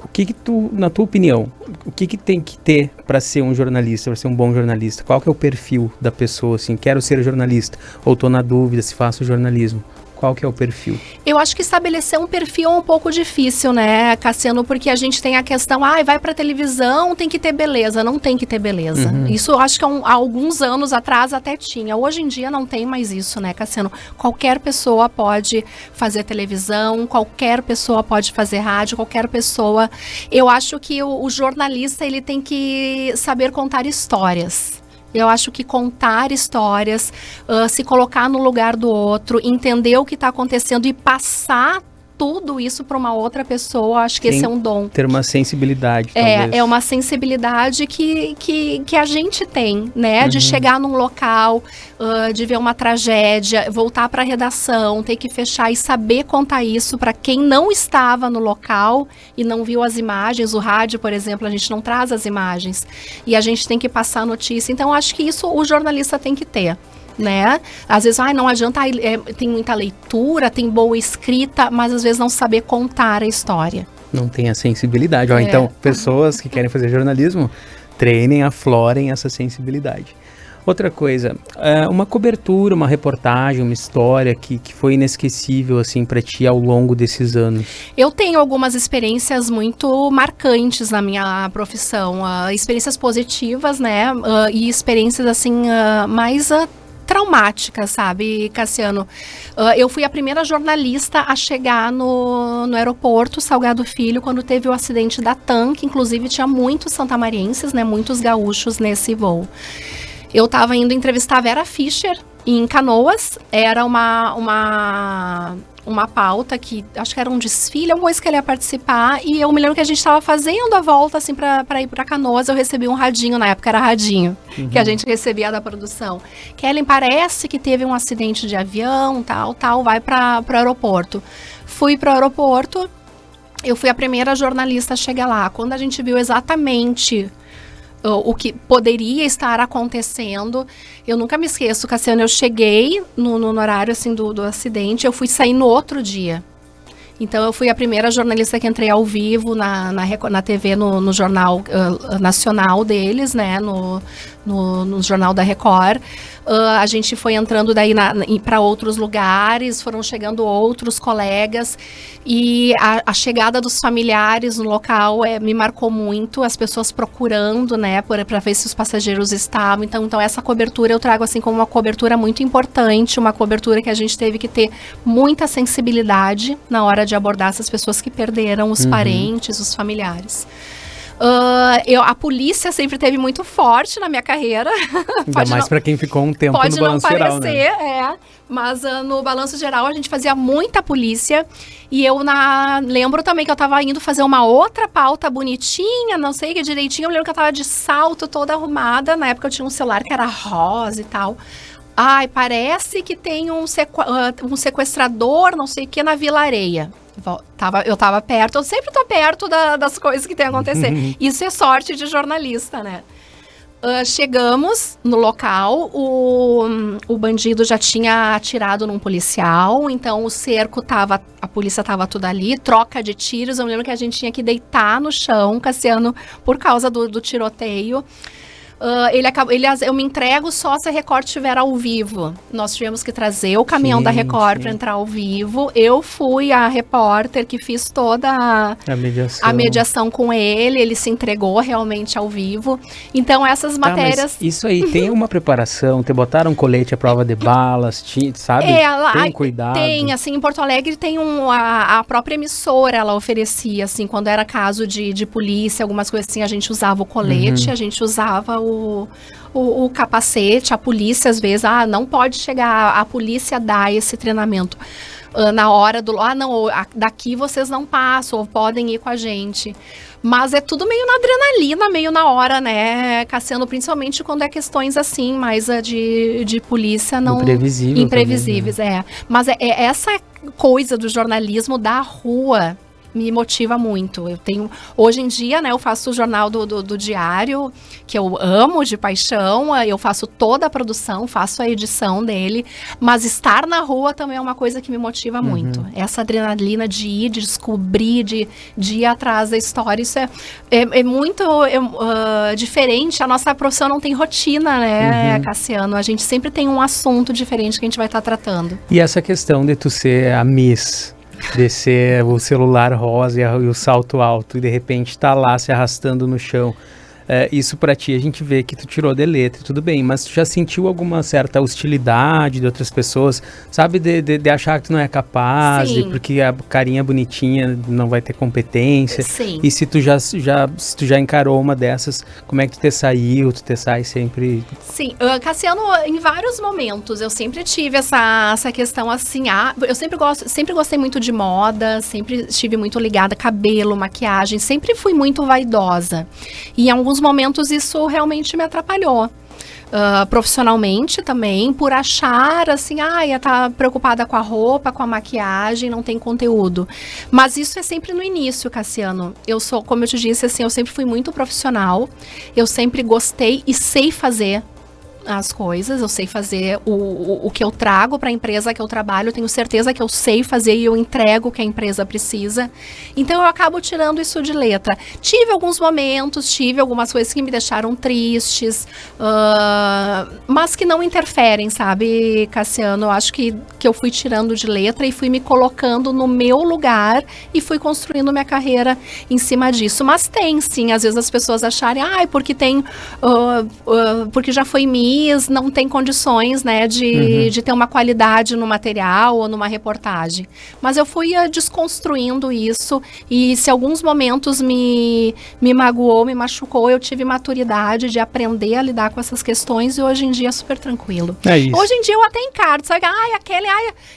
O que tu, na tua opinião, o que tem que ter para ser um jornalista, para ser um bom jornalista? Qual que é o perfil da pessoa, assim, quero ser jornalista, ou tô na dúvida se faço jornalismo? Qual que é o perfil? Eu acho que estabelecer um perfil é um pouco difícil, né, Cassiano? Porque a gente tem a questão, vai pra televisão, tem que ter beleza. Não tem que ter beleza. Isso eu acho que há alguns anos atrás até tinha. Hoje em dia não tem mais isso, né, Cassiano? Qualquer pessoa pode fazer televisão, qualquer pessoa pode fazer rádio, qualquer pessoa. Eu acho que o jornalista, ele tem que saber contar histórias. Eu acho que contar histórias, se colocar no lugar do outro, entender o que está acontecendo e passar tudo isso para uma outra pessoa, acho que esse é um dom. Ter uma sensibilidade, talvez. É uma sensibilidade que a gente tem, né? De chegar num local, de ver uma tragédia, voltar para a redação, ter que fechar e saber contar isso para quem não estava no local e não viu as imagens. O rádio, por exemplo, a gente não traz as imagens. E a gente tem que passar a notícia. Então, acho que isso o jornalista tem que ter. Né? Às vezes, não adianta, tem muita leitura, tem boa escrita, mas às vezes não saber contar a história. Não tem a sensibilidade. Então, pessoas que querem fazer jornalismo, treinem, aflorem essa sensibilidade. Outra coisa, uma cobertura, uma reportagem, uma história que foi inesquecível assim para ti ao longo desses anos. Eu tenho algumas experiências muito marcantes na minha profissão, experiências positivas, né? E experiências assim mais traumática, sabe, Cassiano? Eu fui a primeira jornalista a chegar no aeroporto Salgado Filho quando teve o acidente da TAM, que inclusive tinha muitos santamarienses, né, muitos gaúchos nesse voo. Eu estava indo entrevistar a Vera Fischer em Canoas, era uma pauta que, acho que era um desfile, alguma coisa que ele ia participar, e eu me lembro que a gente estava fazendo a volta, assim, para ir para Canoas, eu recebi um radinho, na época era radinho, que a gente recebia da produção. Kellen, parece que teve um acidente de avião, tal, vai para o aeroporto. Fui para o aeroporto, eu fui a primeira jornalista a chegar lá. Quando a gente viu exatamente o que poderia estar acontecendo, eu nunca me esqueço, Cassiano, eu cheguei no horário assim do acidente, eu fui sair no outro dia. Então eu fui a primeira jornalista que entrei ao vivo na TV, no jornal nacional deles, né, no jornal da Record. A gente foi entrando daí para outros lugares, foram chegando outros colegas, e a chegada dos familiares no local me marcou muito, as pessoas procurando, né, para ver se os passageiros estavam. Então essa cobertura eu trago assim como uma cobertura muito importante, uma cobertura que a gente teve que ter muita sensibilidade na hora de de abordar essas pessoas que perderam os parentes, os familiares. A polícia sempre teve muito forte na minha carreira. Ainda mais para quem ficou um tempo no Balanço Geral, né? Pode não parecer, mas no Balanço Geral a gente fazia muita polícia. E eu lembro também que eu tava indo fazer uma outra pauta bonitinha, não sei que direitinho. Eu lembro que eu tava de salto, toda arrumada. Na época eu tinha um celular que era rosa e tal. Ai, parece que tem um sequestrador, não sei o que, na Vila Areia. Eu tava perto, eu sempre tô perto das coisas que tem a acontecer. Isso é sorte de jornalista, né? Chegamos no local, o bandido já tinha atirado num policial, então o cerco a polícia tava tudo ali, troca de tiros. Eu me lembro que a gente tinha que deitar no chão, Cassiano, por causa do tiroteio. Eu me entrego só se a Record estiver ao vivo. Nós tivemos que trazer o caminhão da Record para entrar ao vivo. Eu fui a repórter que fiz toda a mediação com ele se entregou realmente ao vivo. Então essas matérias... Mas isso aí, tem uma preparação? Te botaram colete à prova de balas, sabe? Tem cuidado? Tem, assim, em Porto Alegre tem a própria emissora, ela oferecia, assim, quando era caso de polícia, algumas coisas assim, a gente usava o colete, a gente usava o capacete, a polícia às vezes, não pode chegar, a polícia dá esse treinamento na hora daqui vocês não passam, ou podem ir com a gente. Mas é tudo meio na adrenalina, meio na hora, né, Cassiano? Principalmente quando é questões assim, mais de polícia, não... Imprevisíveis, também, né? Mas essa coisa do jornalismo da rua me motiva muito. Hoje em dia, né, eu faço o jornal do Diário, que eu amo de paixão, eu faço toda a produção, faço a edição dele, mas estar na rua também é uma coisa que me motiva muito. Essa adrenalina de ir, de descobrir, de ir atrás da história, isso é muito diferente. A nossa profissão não tem rotina, né, Cassiano? A gente sempre tem um assunto diferente que a gente vai estar tratando. E essa questão de tu ser a Miss, descer o celular rosa e o salto alto e de repente tá lá se arrastando no chão, isso pra ti, a gente vê que tu tirou de letra, tudo bem, mas tu já sentiu alguma certa hostilidade de outras pessoas, sabe, de achar que tu não é capaz, porque a carinha bonitinha não vai ter competência? Sim. E se tu já encarou uma dessas, como é que tu te saiu, tu te sai sempre? Sim, Cassiano, em vários momentos eu sempre tive essa questão assim, eu sempre gostei muito de moda, sempre estive muito ligada, cabelo, maquiagem, sempre fui muito vaidosa, e em alguns momentos isso realmente me atrapalhou. Profissionalmente também, por achar assim, tá preocupada com a roupa, com a maquiagem, não tem conteúdo. Mas isso é sempre no início, Cassiano. Como eu te disse, assim, eu sempre fui muito profissional, eu sempre gostei e sei fazer as coisas, eu sei fazer o que eu trago para a empresa que eu trabalho, eu tenho certeza que eu sei fazer e eu entrego o que a empresa precisa, então eu acabo tirando isso de letra. Tive alguns momentos, algumas coisas que me deixaram tristes, mas que não interferem, sabe, Cassiano? Eu acho que eu fui tirando de letra e fui me colocando no meu lugar e fui construindo minha carreira em cima disso. Mas tem sim, às vezes as pessoas acharem, porque tem, porque já foi não tem condições, né, de ter uma qualidade no material ou numa reportagem. Mas eu fui desconstruindo isso, e se alguns momentos me magoou, me machucou, eu tive maturidade de aprender a lidar com essas questões, e hoje em dia é super tranquilo. É isso. Hoje em dia eu até encaro, sabe? Aquela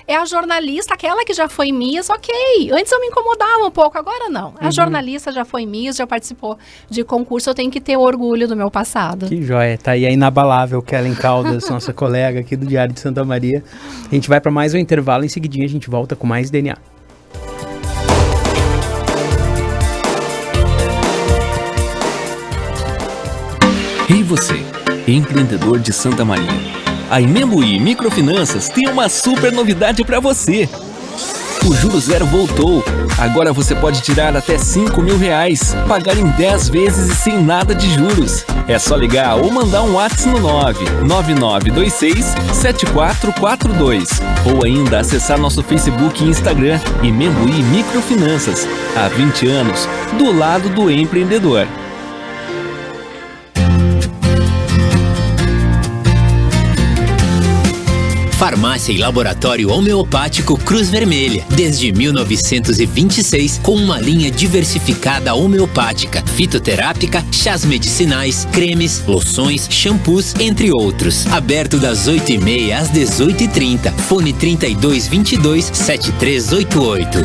é a jornalista, aquela que já foi Miss, ok. Antes eu me incomodava um pouco, agora não. A jornalista já foi Miss, já participou de concurso, eu tenho que ter orgulho do meu passado. Que joia, tá aí a inabalável Kellen Caldas, nossa colega aqui do Diário de Santa Maria. A gente vai para mais um intervalo, em seguidinho a gente volta com mais DNA. E você, empreendedor de Santa Maria? A Imembuí Microfinanças tem uma super novidade para você. O Juro Zero voltou. Agora você pode tirar até R$5.000, pagar em 10 vezes e sem nada de juros. É só ligar ou mandar um WhatsApp no 99926-7442. Ou ainda acessar nosso Facebook e Instagram, Imembuí Microfinanças. Há 20 anos, do lado do empreendedor. Farmácia e Laboratório Homeopático Cruz Vermelha, desde 1926, com uma linha diversificada homeopática, fitoterápica, chás medicinais, cremes, loções, shampoos, entre outros. Aberto das 8h30 às 18h30. Fone 3222-7388.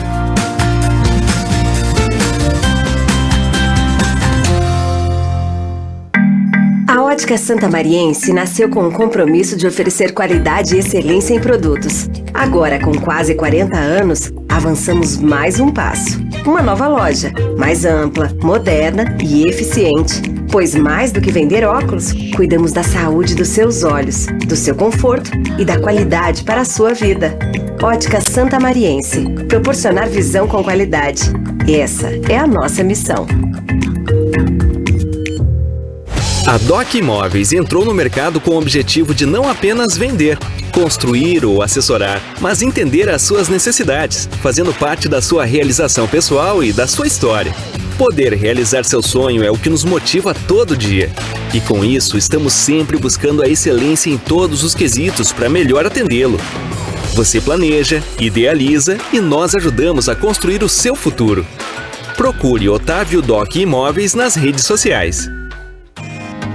A Ótica Santamariense nasceu com o compromisso de oferecer qualidade e excelência em produtos. Agora, com quase 40 anos, avançamos mais um passo. Uma nova loja, mais ampla, moderna e eficiente. Pois mais do que vender óculos, cuidamos da saúde dos seus olhos, do seu conforto e da qualidade para a sua vida. Ótica Santamariense. Proporcionar visão com qualidade. Essa é a nossa missão. A DOC Imóveis entrou no mercado com o objetivo de não apenas vender, construir ou assessorar, mas entender as suas necessidades, fazendo parte da sua realização pessoal e da sua história. Poder realizar seu sonho é o que nos motiva todo dia. E com isso, estamos sempre buscando a excelência em todos os quesitos para melhor atendê-lo. Você planeja, idealiza e nós ajudamos a construir o seu futuro. Procure Otávio DOC Imóveis nas redes sociais.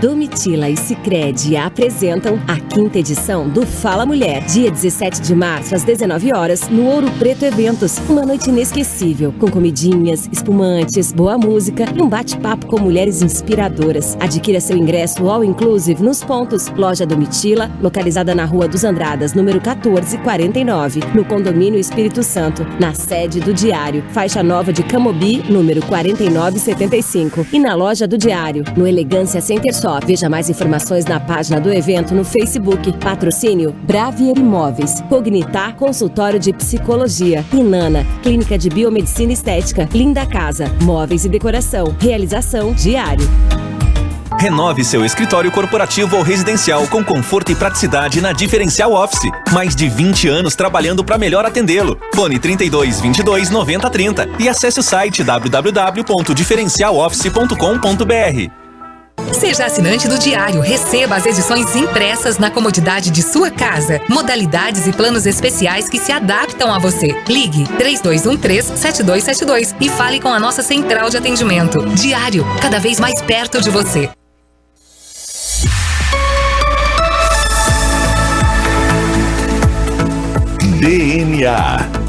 Domitila e Sicredi apresentam a 5ª edição do Fala Mulher, dia 17 de março às 19 horas no Ouro Preto Eventos. Uma noite inesquecível, com comidinhas, espumantes, boa música e um bate-papo com mulheres inspiradoras. Adquira seu ingresso all inclusive nos pontos Loja Domitila, localizada na Rua dos Andradas, número 1449, no Condomínio Espírito Santo, na sede do Diário, faixa nova de Camobi, número 4975, e na Loja do Diário, no Elegância Center Shop. Veja mais informações na página do evento no Facebook. Patrocínio Bravier Imóveis, Cognitar Consultório de Psicologia, Inana, Clínica de Biomedicina Estética, Linda Casa, Móveis e Decoração, Realização Diário. Renove seu escritório corporativo ou residencial com conforto e praticidade na Diferencial Office. Mais de 20 anos trabalhando para melhor atendê-lo. Fone 3222-9030 e acesse o site www.diferencialoffice.com.br. Seja assinante do Diário, receba as edições impressas na comodidade de sua casa. Modalidades e planos especiais que se adaptam a você. Ligue 3213-7272 e fale com a nossa central de atendimento. Diário, cada vez mais perto de você. DNA.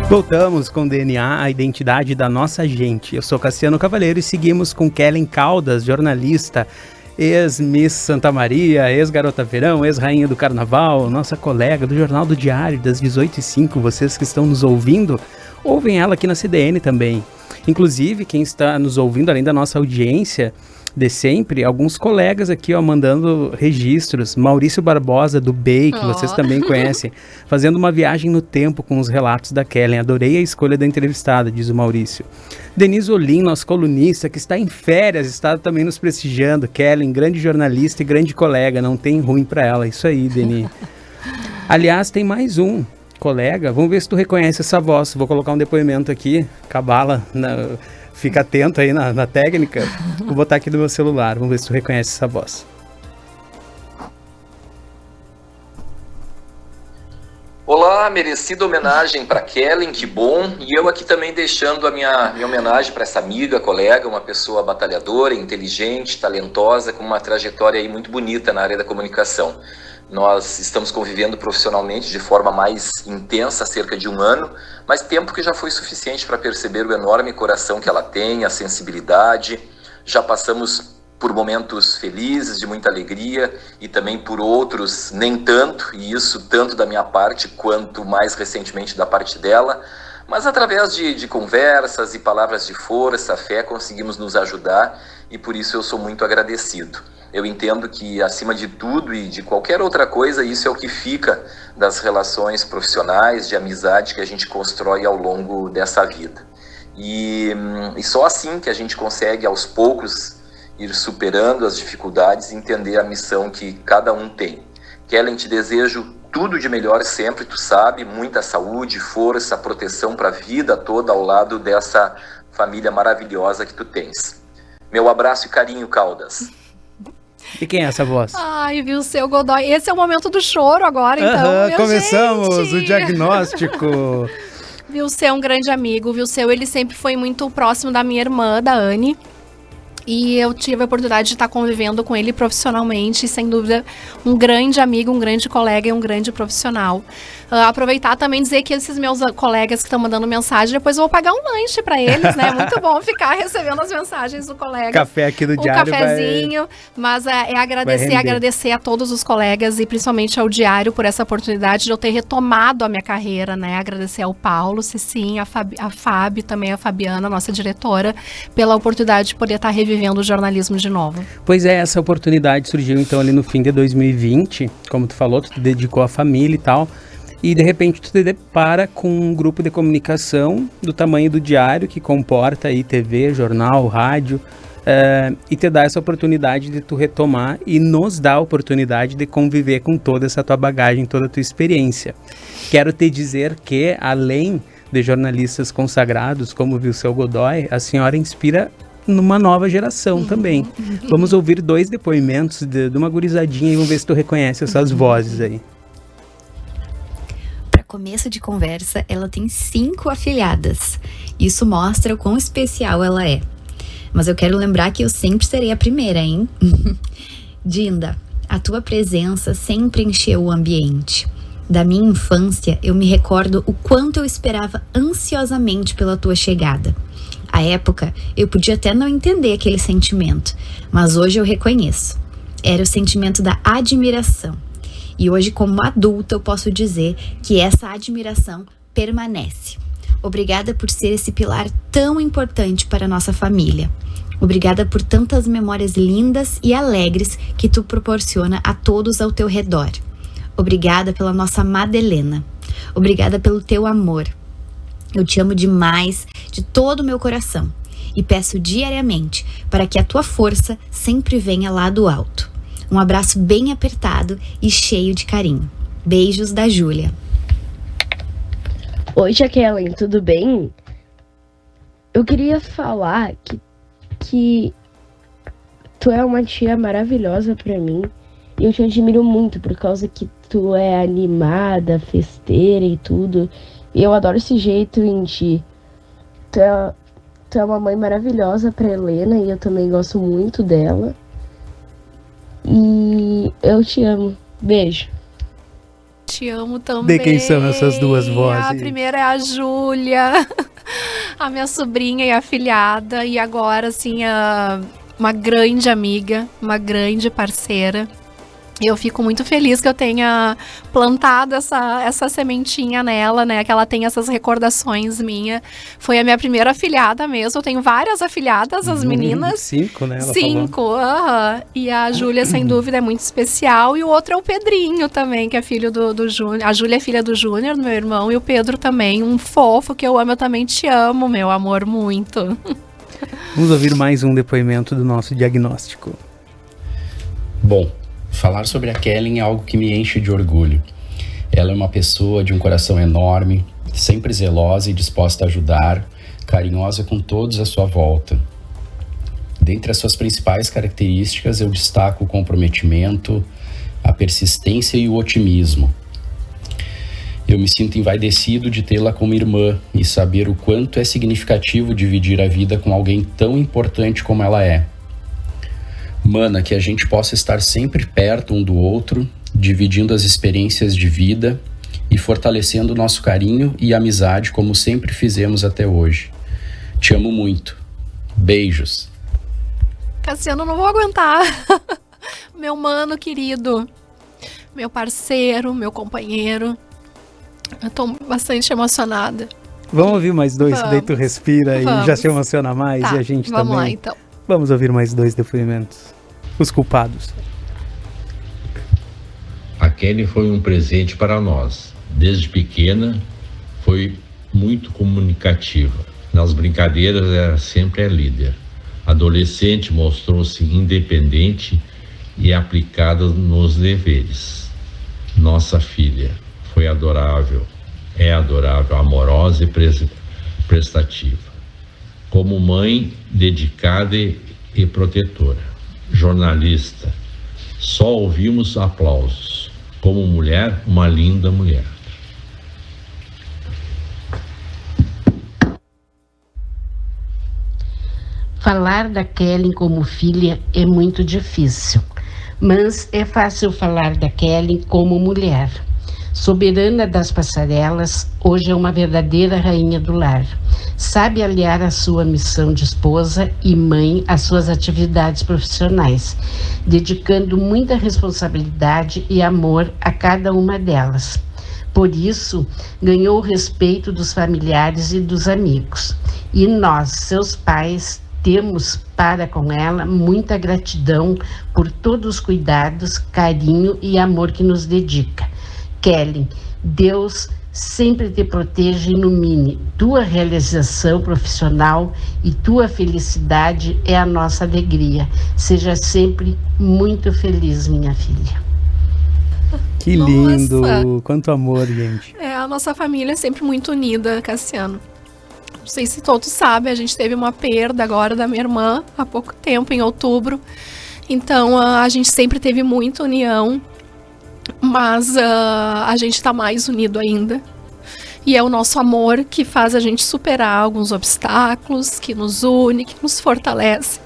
Voltamos com DNA, a identidade da nossa gente. Eu sou Cassiano Cavaleiro e seguimos com Kellen Caldas, jornalista, ex-Miss Santa Maria, ex-Garota Verão, ex-Rainha do Carnaval, nossa colega do Jornal do Diário, das 18h05. Vocês que estão nos ouvindo, ouvem ela aqui na CDN também. Inclusive, quem está nos ouvindo, além da nossa audiência de sempre, alguns colegas aqui, ó, mandando registros. Maurício Barbosa, do BEI, que vocês também conhecem, fazendo uma viagem no tempo com os relatos da Kellen. Adorei a escolha da entrevistada, diz o Maurício. Denise Olim, nosso colunista, que está em férias, está também nos prestigiando. Kellen, grande jornalista e grande colega, não tem ruim para ela. Isso aí, Denise. Aliás, tem mais um colega, vamos ver se tu reconhece essa voz. Vou colocar um depoimento aqui, Cabala, fica atento aí na técnica. Vou botar aqui no meu celular, vamos ver se tu reconhece essa voz. Olá, merecida homenagem para Kellen, que bom. E eu aqui também deixando a minha homenagem para essa amiga, colega, uma pessoa batalhadora, inteligente, talentosa, com uma trajetória aí muito bonita na área da comunicação. Nós estamos convivendo profissionalmente de forma mais intensa há cerca de 1 ano, mas tempo que já foi suficiente para perceber o enorme coração que ela tem, a sensibilidade. Já passamos por momentos felizes, de muita alegria, e também por outros nem tanto, e isso tanto da minha parte quanto mais recentemente da parte dela. Mas através de conversas e palavras de força, fé, conseguimos nos ajudar, e por isso eu sou muito agradecido. Eu entendo que, acima de tudo e de qualquer outra coisa, isso é o que fica das relações profissionais, de amizade que a gente constrói ao longo dessa vida. E só assim que a gente consegue, aos poucos, ir superando as dificuldades e entender a missão que cada um tem. Kellen, te desejo tudo de melhor sempre, tu sabe, muita saúde, força, proteção para a vida toda ao lado dessa família maravilhosa que tu tens. Meu abraço e carinho, Caldas. E quem é essa voz? Ai, viu, seu Godoy. Esse é o momento do choro agora, então. Começamos o diagnóstico. Vilceu é um grande amigo. Vilceu, ele sempre foi muito próximo da minha irmã, da Anne. E eu tive a oportunidade de estar convivendo com ele profissionalmente, sem dúvida, um grande amigo, um grande colega e um grande profissional. Aproveitar também dizer que esses meus colegas que estão mandando mensagem, depois eu vou pagar um lanche para eles, né? Muito bom ficar recebendo as mensagens do colega. Café aqui do Diário. Cafezinho, mas é agradecer a todos os colegas e principalmente ao Diário por essa oportunidade de eu ter retomado a minha carreira, né? Agradecer ao Paulo, Cicinho, a Fábio, também a Fabiana, nossa diretora, pela oportunidade de poder estar revivendo o jornalismo de novo. Pois é, essa oportunidade surgiu então ali no fim de 2020, como tu falou, tu te dedicou à família e tal, e de repente tu te depara com um grupo de comunicação do tamanho do Diário, que comporta aí TV, jornal, rádio, e te dá essa oportunidade de tu retomar e nos dá a oportunidade de conviver com toda essa tua bagagem, toda a tua experiência. Quero te dizer que, além de jornalistas consagrados como o Vilceu Godoy, a senhora inspira numa nova geração também. Vamos ouvir 2 depoimentos de uma gurizadinha e vamos ver se tu reconhece essas vozes aí. Para começo de conversa, ela tem 5 afilhadas. Isso mostra o quão especial ela é. Mas eu quero lembrar que eu sempre serei a primeira, hein? Dinda, a tua presença sempre encheu o ambiente. Da minha infância, eu me recordo o quanto eu esperava ansiosamente pela tua chegada. À época, eu podia até não entender aquele sentimento, mas hoje eu reconheço. Era o sentimento da admiração. E hoje, como adulta, eu posso dizer que essa admiração permanece. Obrigada por ser esse pilar tão importante para a nossa família. Obrigada por tantas memórias lindas e alegres que tu proporciona a todos ao teu redor. Obrigada pela nossa Madelena. Obrigada pelo teu amor. Eu te amo demais, de todo o meu coração, e peço diariamente para que a tua força sempre venha lá do alto. Um abraço bem apertado e cheio de carinho. Beijos da Júlia. Oi, tia Kellen, tudo bem? Eu queria falar que tu é uma tia maravilhosa pra mim, e eu te admiro muito por causa que tu é animada, festeira e tudo. E eu adoro esse jeito em ti. Tu é uma mãe maravilhosa pra Helena e eu também gosto muito dela. E eu te amo. Beijo. Te amo também. De quem são essas 2 vozes? A primeira é a Júlia, a minha sobrinha e afilhada. E agora, assim, uma grande amiga, uma grande parceira. Eu fico muito feliz que eu tenha plantado essa sementinha nela, né? Que ela tem essas recordações minhas. Foi a minha primeira afilhada mesmo. Eu tenho várias afilhadas, as meninas. 5, né? Ela 5, E a Júlia, sem dúvida, é muito especial. E o outro é o Pedrinho também, que é filho do Júnior. A Júlia é filha do Júnior, do meu irmão. E o Pedro também, um fofo que eu amo. Eu também te amo, meu amor, muito. Vamos ouvir mais um depoimento do nosso diagnóstico. Bom, falar sobre a Kellen é algo que me enche de orgulho. Ela é uma pessoa de um coração enorme, sempre zelosa e disposta a ajudar, carinhosa com todos à sua volta. Dentre as suas principais características, eu destaco o comprometimento, a persistência e o otimismo. Eu me sinto envaidecido de tê-la como irmã e saber o quanto é significativo dividir a vida com alguém tão importante como ela é. Mana, que a gente possa estar sempre perto um do outro, dividindo as experiências de vida e fortalecendo o nosso carinho e amizade como sempre fizemos até hoje. Te amo muito. Beijos. Cassiano, não vou aguentar. Meu mano querido, meu parceiro, meu companheiro. Eu tô bastante emocionada. Vamos ouvir mais 2, daí tu respira e já se emociona mais, tá, e a gente vamos também. Lá, então. Vamos ouvir mais 2 depoimentos. Os culpados. A Kelly foi um presente para nós. Desde pequena, foi muito comunicativa. Nas brincadeiras, era sempre a líder. Adolescente, mostrou-se independente e aplicada nos deveres. Nossa filha foi adorável, é adorável, amorosa e prestativa. Como mãe, dedicada e protetora. Jornalista, só ouvimos aplausos. Como mulher, uma linda mulher. Falar da Kellen como filha é muito difícil, mas é fácil falar da Kellen como mulher. Soberana das passarelas, hoje é uma verdadeira rainha do lar. Sabe aliar a sua missão de esposa e mãe às suas atividades profissionais, dedicando muita responsabilidade e amor a cada uma delas. Por isso, ganhou o respeito dos familiares e dos amigos. E nós, seus pais, temos para com ela muita gratidão por todos os cuidados, carinho e amor que nos dedica. Kellen, Deus sempre te proteja e ilumine. Tua realização profissional e tua felicidade é a nossa alegria. Seja sempre muito feliz, minha filha. Que lindo! Nossa. Quanto amor, gente. A nossa família é sempre muito unida, Cassiano. Não sei se todos sabem, a gente teve uma perda agora da minha irmã há pouco tempo, em outubro. Então a gente sempre teve muita união, mas a gente tá mais unido ainda. E é o nosso amor que faz a gente superar alguns obstáculos, que nos une, que nos fortalece.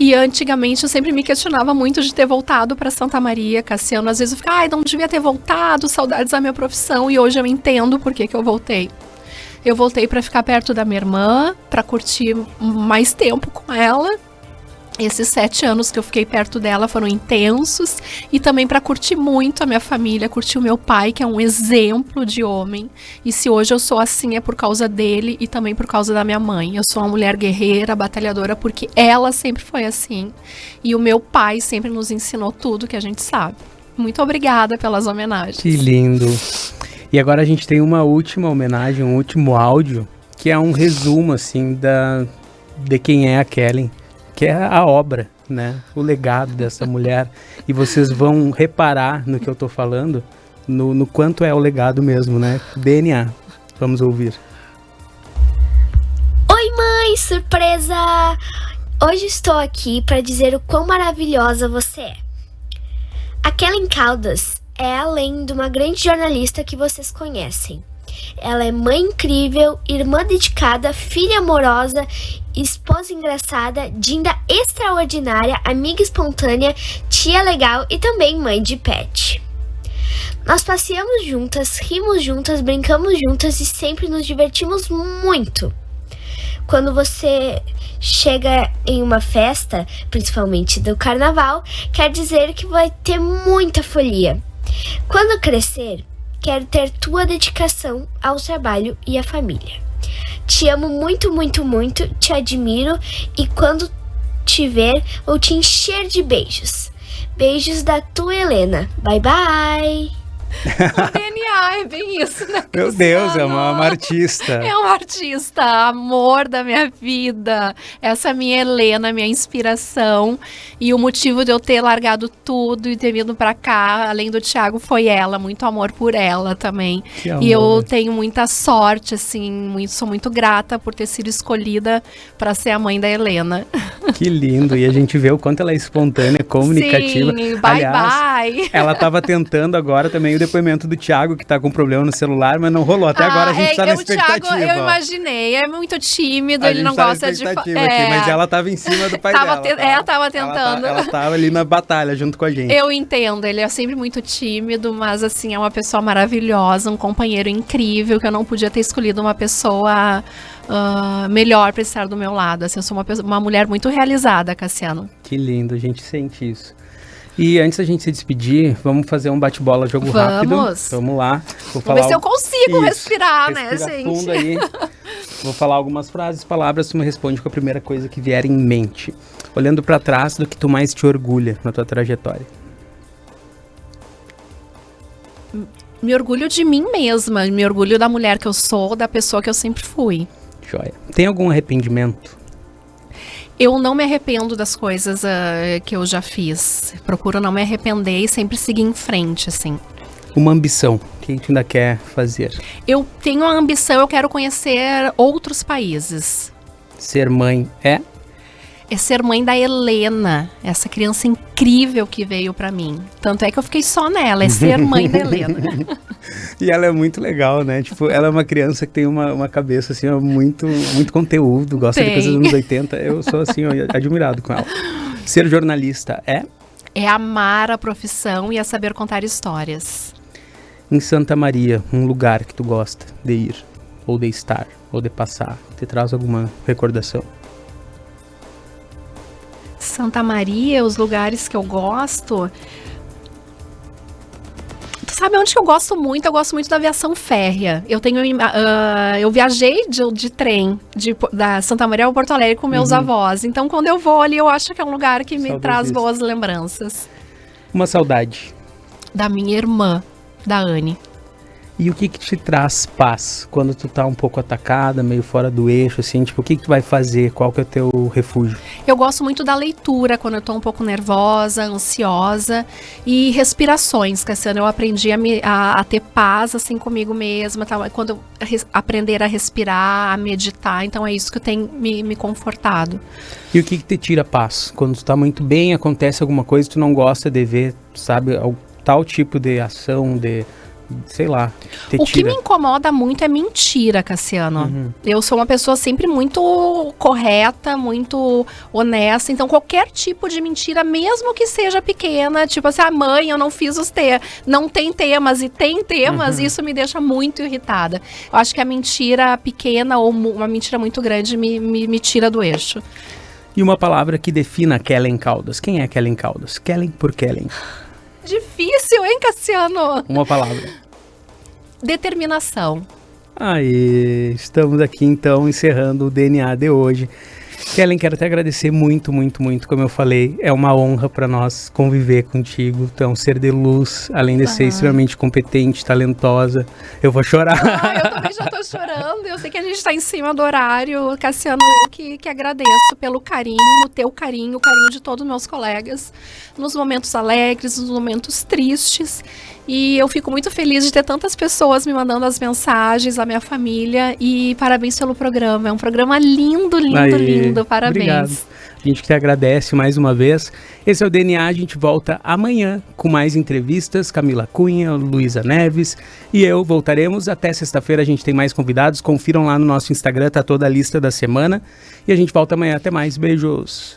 E antigamente eu sempre me questionava muito de ter voltado para Santa Maria, Cassiano. Às vezes eu ficava, não devia ter voltado, saudades da minha profissão. E hoje eu entendo por que eu voltei. Eu voltei para ficar perto da minha irmã, para curtir mais tempo com ela. Esses 7 anos que eu fiquei perto dela foram intensos. E também para curtir muito a minha família, curtir o meu pai, que é um exemplo de homem. E se hoje eu sou assim é por causa dele e também por causa da minha mãe. Eu sou uma mulher guerreira, batalhadora, porque ela sempre foi assim. E o meu pai sempre nos ensinou tudo que a gente sabe. Muito obrigada pelas homenagens. Que lindo. E agora a gente tem uma última homenagem, um último áudio, que é um resumo, assim, de quem é a Kellen, que é a obra, né? O legado dessa mulher. E vocês vão reparar no que eu tô falando, no quanto é o legado mesmo, né? DNA. Vamos ouvir. Oi, mãe, surpresa! Hoje estou aqui para dizer o quão maravilhosa você é. A Kellen Caldas é além de uma grande jornalista que vocês conhecem. Ela é mãe incrível, irmã dedicada, filha amorosa, esposa engraçada, dinda extraordinária, amiga espontânea, tia legal e também mãe de pet. Nós passeamos juntas, rimos juntas, brincamos juntas e sempre nos divertimos muito. Quando você chega em uma festa, principalmente do carnaval, quer dizer que vai ter muita folia. Quando crescer, quero ter tua dedicação ao trabalho e à família. Te amo muito, muito, muito, te admiro e quando te ver, vou te encher de beijos. Beijos da tua Helena. Bye, bye! O DNA é bem isso, né? Meu Deus, é uma artista. É uma artista, amor da minha vida. Essa é a minha Helena, minha inspiração. E o motivo de eu ter largado tudo e ter vindo pra cá, além do Thiago, foi ela. Muito amor por ela também. Que amor. E eu tenho muita sorte, assim, sou muito grata por ter sido escolhida pra ser a mãe da Helena. Que lindo. E a gente vê o quanto ela é espontânea, comunicativa. Sim, bye, aliás, bye. Ela estava tentando agora também o depoimento do Thiago, que tá com problema no celular, mas não rolou. Até agora a gente tá na expectativa. O Thiago, eu imaginei, é muito tímido, ele não tá gosta de aqui, mas ela tava em cima do pai dela. Ela tava tentando. Ela tava ali na batalha junto com a gente. Eu entendo, ele é sempre muito tímido, mas assim, é uma pessoa maravilhosa, um companheiro incrível, que eu não podia ter escolhido uma pessoa melhor para estar do meu lado. Assim, eu sou uma mulher muito realizada, Cassiano. Que lindo, a gente sente isso. E antes da gente se despedir, vamos fazer um bate-bola, jogo rápido. Vamos lá. Vamos ver se eu consigo respirar, né, Respira gente? fundo aí. Vou falar algumas frases, palavras, tu me responde com a primeira coisa que vier em mente. Olhando pra trás, do que tu mais te orgulha na tua trajetória? Me orgulho de mim mesma, me orgulho da mulher que eu sou, da pessoa que eu sempre fui. Joia. Tem algum arrependimento? Eu não me arrependo das coisas que eu já fiz. Procuro não me arrepender e sempre seguir em frente, assim. Uma ambição que a gente ainda quer fazer. Eu tenho a ambição, eu quero conhecer outros países. Ser mãe é? É ser mãe da Helena, essa criança incrível que veio pra mim. Tanto é que eu fiquei só nela, é ser mãe da Helena. E ela é muito legal, né? Tipo, ela é uma criança que tem uma cabeça, assim, ó, muito conteúdo, gosta de coisas dos anos 80. Eu sou, assim, ó, admirado com ela. Ser jornalista é? É amar a profissão e é saber contar histórias. Em Santa Maria, um lugar que tu gosta de ir, ou de estar, ou de passar, te traz alguma recordação? Santa Maria, os lugares que eu gosto... Tu sabe onde que eu gosto muito? Eu gosto muito da aviação férrea. Eu viajei de trem da Santa Maria ao Porto Alegre com meus avós. Então, quando eu vou ali, eu acho que é um lugar que me traz boas lembranças. Uma saudade. Da minha irmã, da Anne. E o que te traz paz quando tu tá um pouco atacada, meio fora do eixo, assim? Tipo, o que tu vai fazer? Qual que é o teu refúgio? Eu gosto muito da leitura, quando eu tô um pouco nervosa, ansiosa. E respirações, Cassiano. Eu aprendi a ter paz, assim, comigo mesma. Tá? Quando eu aprender a respirar, a meditar. Então é isso que tem me confortado. E o que te tira paz? Quando tu tá muito bem, acontece alguma coisa que tu não gosta de ver, sabe? Tal tipo de ação, sei lá, o que me incomoda muito é mentira, Cassiano. Eu sou uma pessoa sempre muito correta, muito honesta. Então qualquer tipo de mentira, mesmo que seja pequena, tipo assim, mãe, eu não fiz não tem temas e tem temas, isso me deixa muito irritada. Eu acho que a mentira pequena ou uma mentira muito grande me tira do eixo. E uma palavra que defina Kellen Caldas. Quem é Kellen Caldas? Kellen por Kellen. Difícil, hein, Cassiano? Uma palavra. Determinação. Aí, estamos aqui então encerrando o DNA de hoje. Kellen, quero te agradecer muito, muito, muito. Como eu falei, é uma honra para nós conviver contigo. Tu é um ser de luz, além de ser extremamente competente, talentosa. Eu vou chorar. Eu também já tô chorando. Eu sei que a gente tá em cima do horário. Cassiano, eu que agradeço pelo carinho, o teu carinho, o carinho de todos os meus colegas, nos momentos alegres, nos momentos tristes. E eu fico muito feliz de ter tantas pessoas me mandando as mensagens, a minha família. E parabéns pelo programa. É um programa lindo, lindo, lindo. Parabéns. Obrigado. A gente que te agradece mais uma vez. Esse é o DNA. A gente volta amanhã com mais entrevistas. Camila Cunha, Luísa Neves e eu voltaremos. Até sexta-feira a gente tem mais convidados. Confiram lá no nosso Instagram, tá toda a lista da semana. E a gente volta amanhã. Até mais. Beijos.